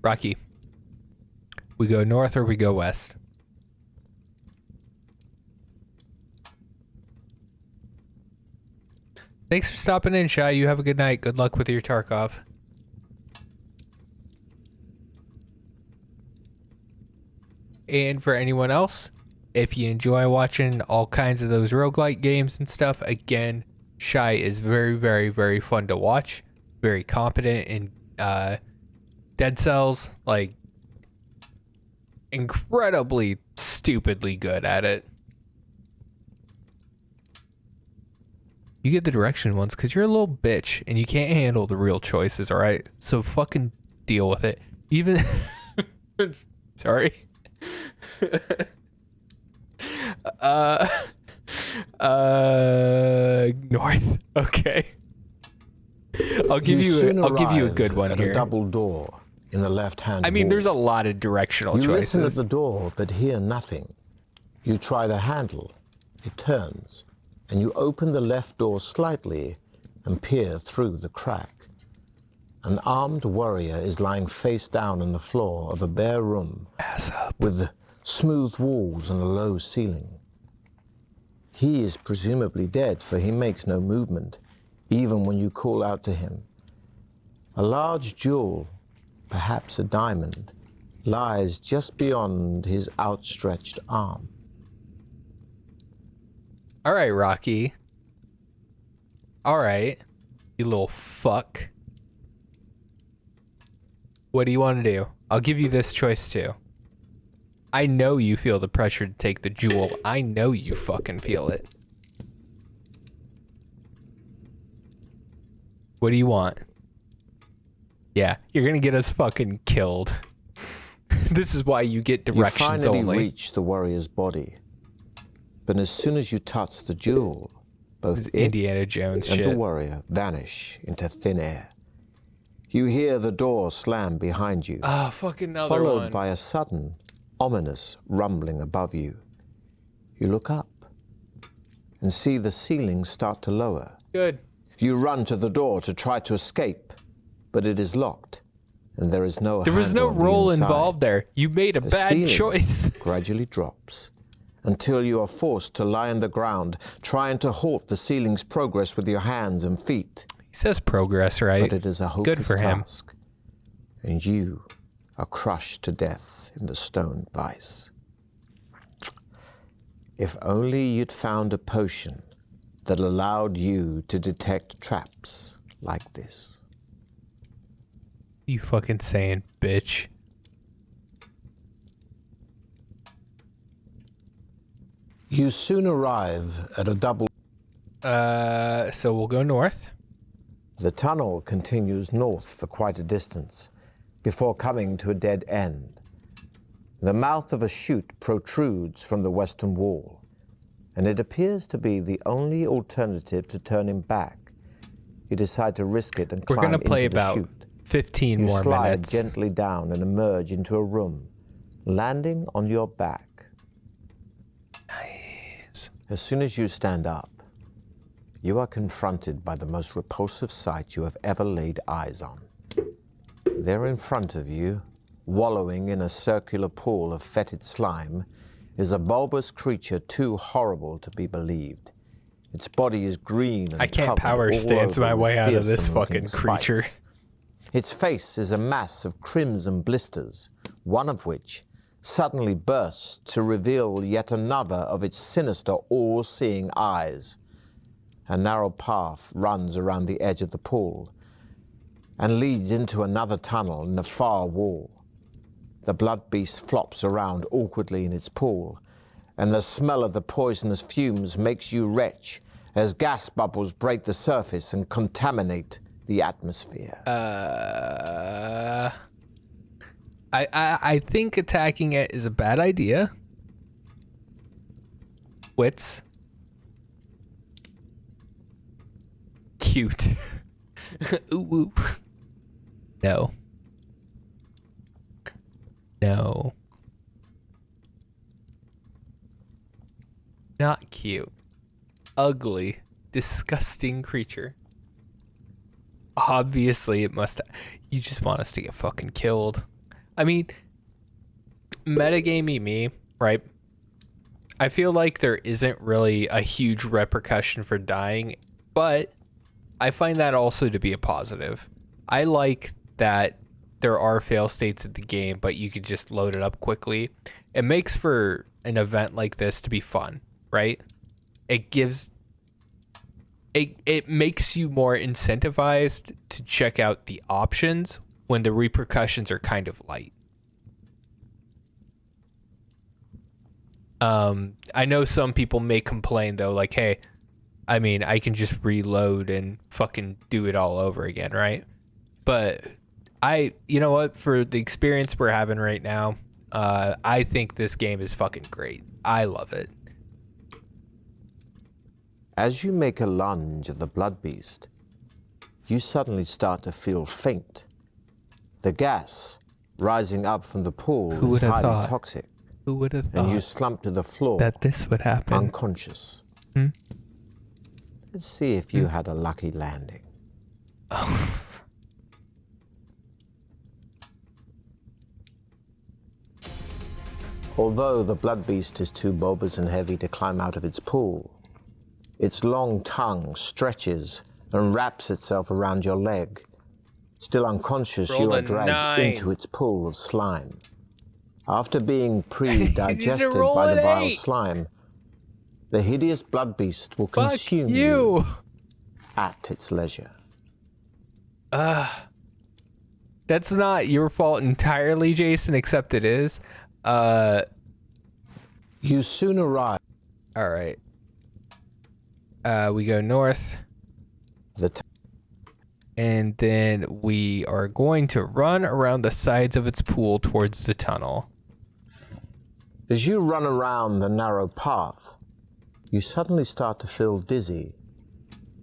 Rocky. We go north or we go west? Thanks for stopping in, Shy. You have a good night. Good luck with your Tarkov. And for anyone else, if you enjoy watching all kinds of those roguelike games and stuff, again, Shy is very, very, very fun to watch. Very competent in Dead Cells. Like, incredibly stupidly good at it. You get the direction once because you're a little bitch and you can't handle the real choices, alright? So fucking deal with it. Even... Sorry. North. Okay. I'll give you a good one at here. A double door in the left-hand I mean, wall. there's a lot of directional You listen at choices. the door, but hear nothing. You try the handle. It turns, and you open the left door slightly and peer through the crack. An armed warrior is lying face down on the floor of a bare room Ass up. with smooth walls and a low ceiling. He is presumably dead, for he makes no movement, even when you call out to him. A large jewel, perhaps a diamond, lies just beyond his outstretched arm. All right, Rocky. All right, you little fuck. What do you want to do? I'll give you this choice too. I know you feel the pressure to take the jewel. I know you fucking feel it. What do you want? Yeah, you're gonna get us fucking killed. This is why you get directions You finally only. reach the warrior's body, but as soon as you touch the jewel, both it Indiana Jones and shit. the warrior vanish into thin air. You hear the door slam behind you, Ah, fucking another followed one. by a sudden, ominous rumbling above you. You look up and see the ceiling start to lower. Good. You run to the door to try to escape, but it is locked, and there is no There was no handle on the roll inside. involved there. You made a The bad ceiling choice. gradually drops until you are forced to lie on the ground, trying to halt the ceiling's progress with your hands and feet. He says progress, right? But it is a hopeless Good for him. task, and you are crushed to death in the stone vise. If only you'd found a potion that allowed you to detect traps like this. You fucking saying, bitch. You soon arrive at a double So we'll go north. The tunnel continues north for quite a distance before coming to a dead end. The mouth of a chute protrudes from the western wall, and it appears to be the only alternative to turning back. You decide to risk it and We're climb gonna play into the about chute. 15 You more slide minutes. gently down and emerge into a room, landing on your back. Nice. As soon as you stand up, you are confronted by the most repulsive sight you have ever laid eyes on. There in front of you, wallowing in a circular pool of fetid slime, is a bulbous creature too horrible to be believed. Its body is green and I can't covered power all stance over my with way out of this fearsome-looking fucking creature. spikes. Its face is a mass of crimson blisters, one of which suddenly bursts to reveal yet another of its sinister, all-seeing eyes. A narrow path runs around the edge of the pool and leads into another tunnel in the far wall. The blood beast flops around awkwardly in its pool, and the smell of the poisonous fumes makes you retch as gas bubbles break the surface and contaminate the atmosphere. I think attacking it is a bad idea. Wits. Cute. Ooh, ooh. No. No. Not cute. Ugly. Disgusting creature. Obviously, it must. You just want us to get fucking killed. I mean, metagamey me, right? I feel like there isn't really a huge repercussion for dying, but I find that also to be a positive. I like that there are fail states in the game, but you could just load it up quickly. It makes for an event like this to be fun, right? It gives... It makes you more incentivized to check out the options when the repercussions are kind of light. I know some people may complain though, like, hey, I mean, I can just reload and fucking do it all over again, right? But you know what, for the experience we're having right now, I think this game is fucking great. I love it. As you make a lunge at the blood beast, you suddenly start to feel faint. The gas rising up from the pool is highly toxic. Who would have thought? And you slump to the floor, that this would happen? Unconscious. Let's see if you had a lucky landing. Although the blood beast is too bulbous and heavy to climb out of its pool, its long tongue stretches and wraps itself around your leg. Still unconscious, you are dragged into its pool of slime. After being pre-digested by the vile slime, the hideous blood beast will consume you at its leisure. That's not your fault entirely, Jason, except it is. You soon arrive. All right. We go north. And then we are going to run around the sides of its pool towards the tunnel. As you run around the narrow path, you suddenly start to feel dizzy.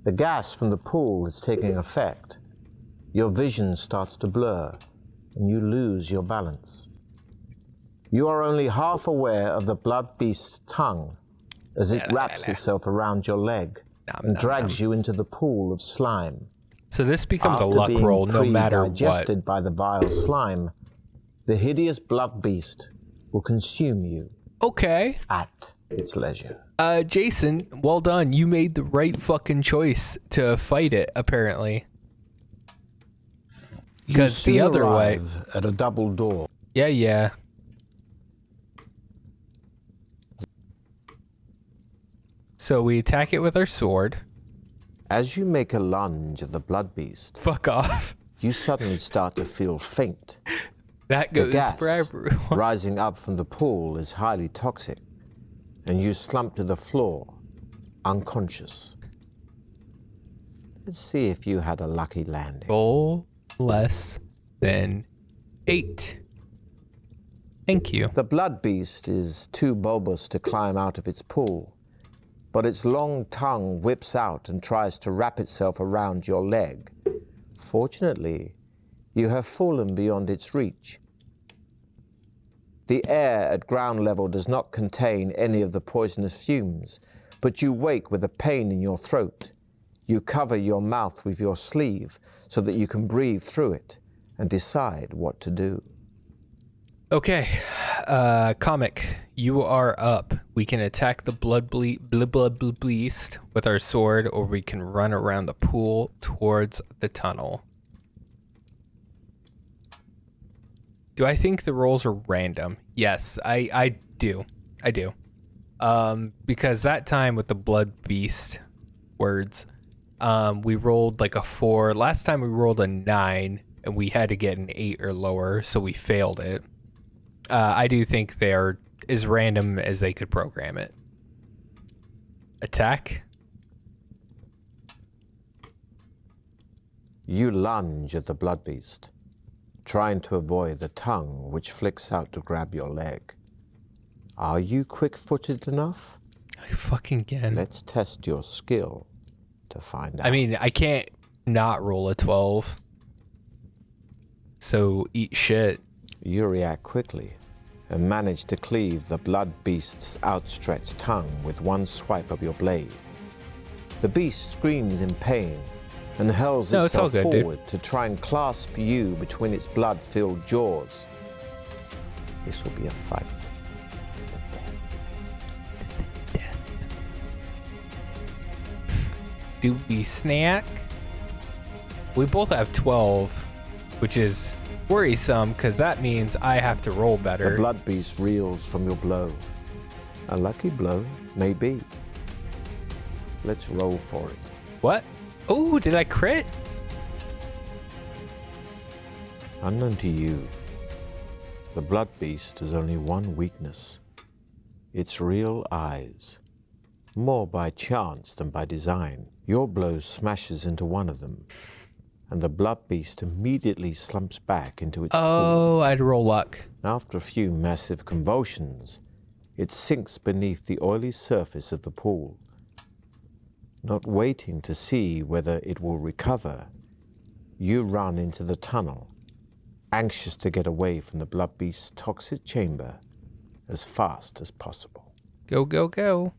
The gas from the pool is taking effect. Your vision starts to blur, and you lose your balance. You are only half aware of the blood beast's tongue as it wraps itself around your leg and drags you into the pool of slime. So this becomes a luck roll no matter what. Digested by the vile slime, the hideous blood beast will consume you. Okay. At its leisure. Jason, well done. You made the right fucking choice to fight it, apparently. Because the other way. At a double door. Yeah. So we attack it with our sword. As you make a lunge at the blood beast, fuck off. You suddenly start to feel faint. That goes for everyone. Rising up from the pool is highly toxic, and you slump to the floor, unconscious. Let's see if you had a lucky landing. Roll less than 8. Thank you. The blood beast is too bulbous to climb out of its pool, but its long tongue whips out and tries to wrap itself around your leg. Fortunately, you have fallen beyond its reach. The air at ground level does not contain any of the poisonous fumes, but you wake with a pain in your throat. You cover your mouth with your sleeve so that you can breathe through it and decide what to do. Okay, Comic, you are up. We can attack the blood beast with our sword, or we can run around the pool towards the tunnel. Do I think the rolls are random? Yes, I do. I do. Because that time with the blood beast words, we rolled like a 4. Last time we rolled a 9, and we had to get an 8 or lower, so we failed it. I do think they are as random as they could program it. Attack. You lunge at the blood beast, trying to avoid the tongue which flicks out to grab your leg. Are you quick-footed enough? I fucking can. Let's test your skill to find out. I mean, I can't not roll a 12. So eat shit. You react quickly and manage to cleave the blood beast's outstretched tongue with one swipe of your blade. The beast screams in pain and hurls itself forward to try and clasp you between its blood-filled jaws. This will be a fight to the death. Do we snack? We both have 12, which is worrisome because that means I have to roll better. The blood beast reels from your blow. A lucky blow, maybe. Let's roll for it. What? Oh, did I crit? Unknown to you, the blood beast has only one weakness. Its real eyes. More by chance than by design. Your blow smashes into one of them, and the blood beast immediately slumps back into its pool. Oh, I'd roll luck. After a few massive convulsions, it sinks beneath the oily surface of the pool. Not waiting to see whether it will recover, you run into the tunnel, anxious to get away from the blood beast's toxic chamber as fast as possible. Go, go, go.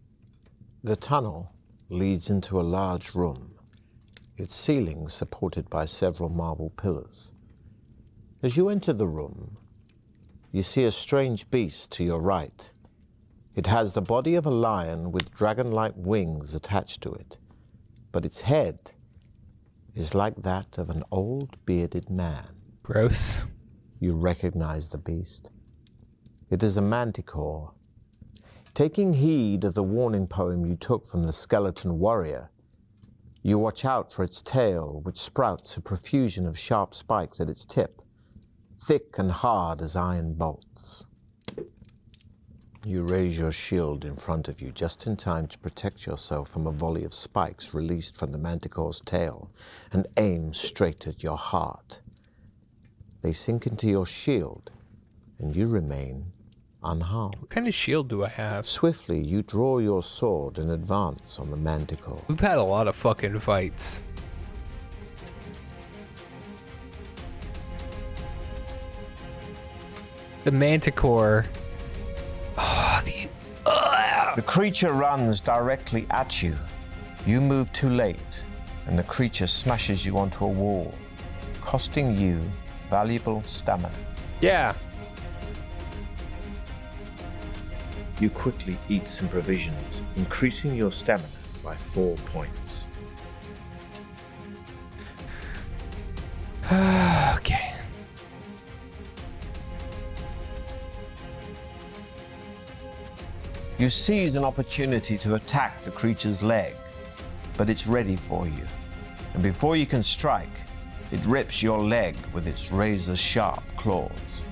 The tunnel leads into a large room, its ceiling supported by several marble pillars. As you enter the room, you see a strange beast to your right. It has the body of a lion with dragon-like wings attached to it, but its head is like that of an old bearded man. Gross. You recognize the beast. It is a manticore. Taking heed of the warning poem you took from the skeleton warrior, you watch out for its tail, which sprouts a profusion of sharp spikes at its tip, thick and hard as iron bolts. You raise your shield in front of you just in time to protect yourself from a volley of spikes released from the manticore's tail and aim straight at your heart. They sink into your shield, and you remain unharmed. What kind of shield do I have? Swiftly, you draw your sword and advance on the manticore. We've had a lot of fucking fights. The manticore. The creature runs directly at you. You move too late, and the creature smashes you onto a wall, costing you valuable stamina. Yeah. You quickly eat some provisions, increasing your stamina by 4 points. Okay. You seize an opportunity to attack the creature's leg, but it's ready for you. And before you can strike, it rips your leg with its razor-sharp claws.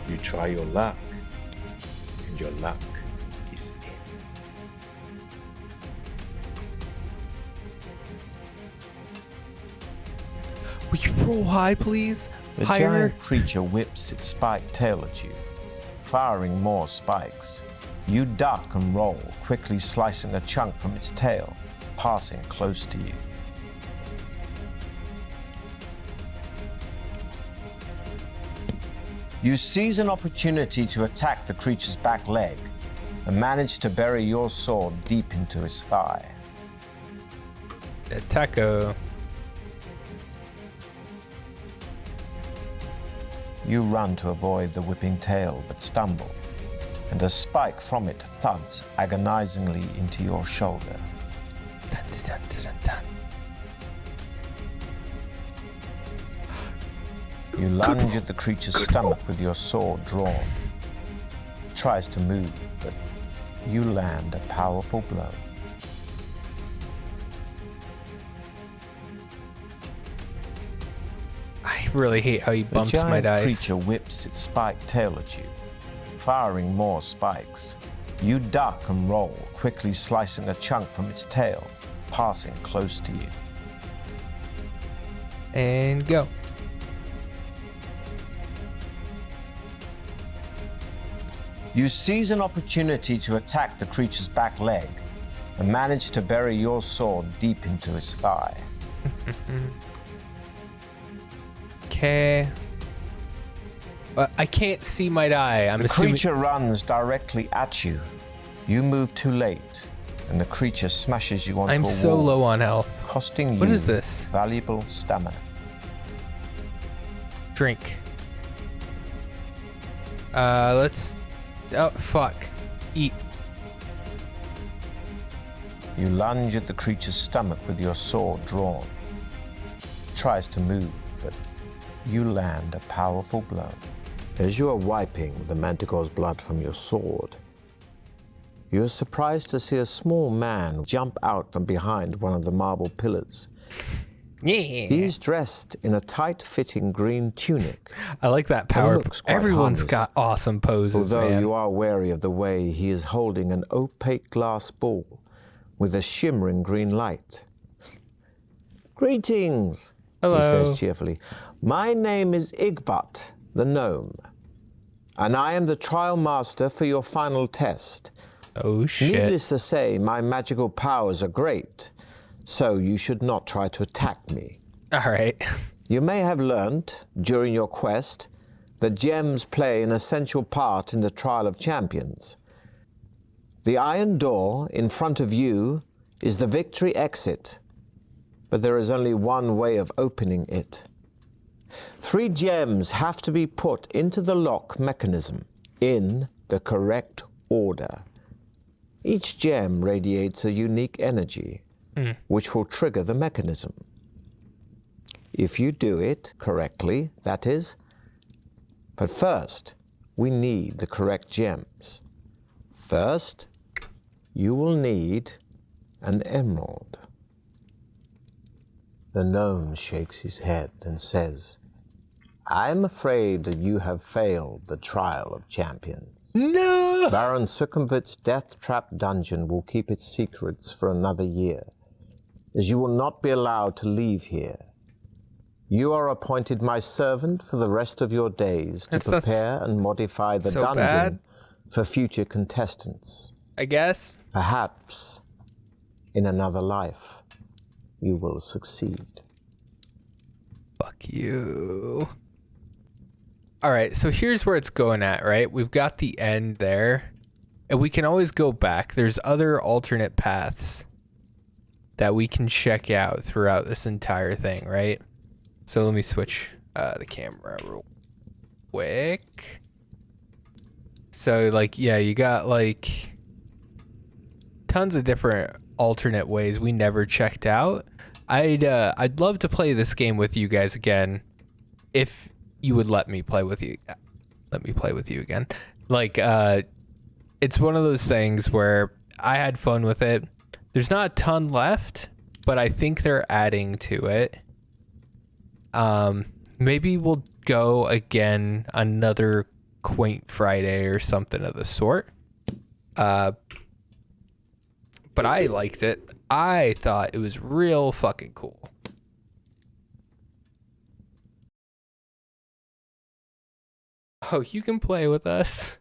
You try your luck, and your luck Will you roll high, please? The Higher. giant creature whips its spiked tail at you, firing more spikes. You duck and roll, quickly slicing a chunk from its tail, passing close to you. You seize an opportunity to attack the creature's back leg and manage to bury your sword deep into its thigh. Taco. You run to avoid the whipping tail, but stumble, and a spike from it thuds agonizingly into your shoulder. Dun, dun, dun, dun, dun. You lunge at the creature's stomach with your sword drawn. It tries to move, but you land a powerful blow. I really hate how he bumps my dice. The giant creature whips its spiked tail at you, firing more spikes. You duck and roll, quickly slicing a chunk from its tail, passing close to you. And go. You seize an opportunity to attack the creature's back leg and manage to bury your sword deep into its thigh. Okay. I can't see my die. I'm The assuming. creature runs directly at you. You move too late, and the creature smashes you onto a I'm wall, so low on health. costing you What is this? valuable stamina. Drink. Let's. Oh, fuck. Eat. You lunge at the creature's stomach with your sword drawn. It tries to move, but you land a powerful blow. As you are wiping the manticore's blood from your sword, you are surprised to see a small man jump out from behind one of the marble pillars. Yeah. He's dressed in a tight-fitting green tunic. I like that power. looks quite Everyone's harmless, got awesome poses, Although man. you are wary of the way he is holding an opaque glass ball with a shimmering green light. Greetings, Hello. he says cheerfully. My name is Igbot, the gnome, and I am the trial master for your final test. Oh, shit. Needless to say, my magical powers are great, so you should not try to attack me. All right. You may have learnt, during your quest, that gems play an essential part in the trial of champions. The iron door in front of you is the victory exit, but there is only one way of opening it. 3 gems have to be put into the lock mechanism in the correct order. Each gem radiates a unique energy, which will trigger the mechanism. If you do it correctly, that is. But first, we need the correct gems. First, you will need an emerald. The gnome shakes his head and says, I'm afraid that you have failed the trial of champions. No. Baron Circumvit's Deathtrap Dungeon will keep its secrets for another year, as you will not be allowed to leave here. You are appointed my servant for the rest of your days to prepare and modify the so dungeon bad. for future contestants. I guess. Perhaps, in another life, you will succeed. Fuck you. All right, so here's where it's going at, right? We've got the end there, and we can always go back. There's other alternate paths that we can check out throughout this entire thing, right? So let me switch the camera real quick. So, like, yeah, you got, like, tons of different alternate ways we never checked out. I'd love to play this game with you guys again if you would let me play with you. Let me play with you again. Like, it's one of those things where I had fun with it. There's not a ton left, but I think they're adding to it. Maybe we'll go again another Quaint Friday or something of the sort. But I liked it. I thought it was real fucking cool. Oh, you can play with us.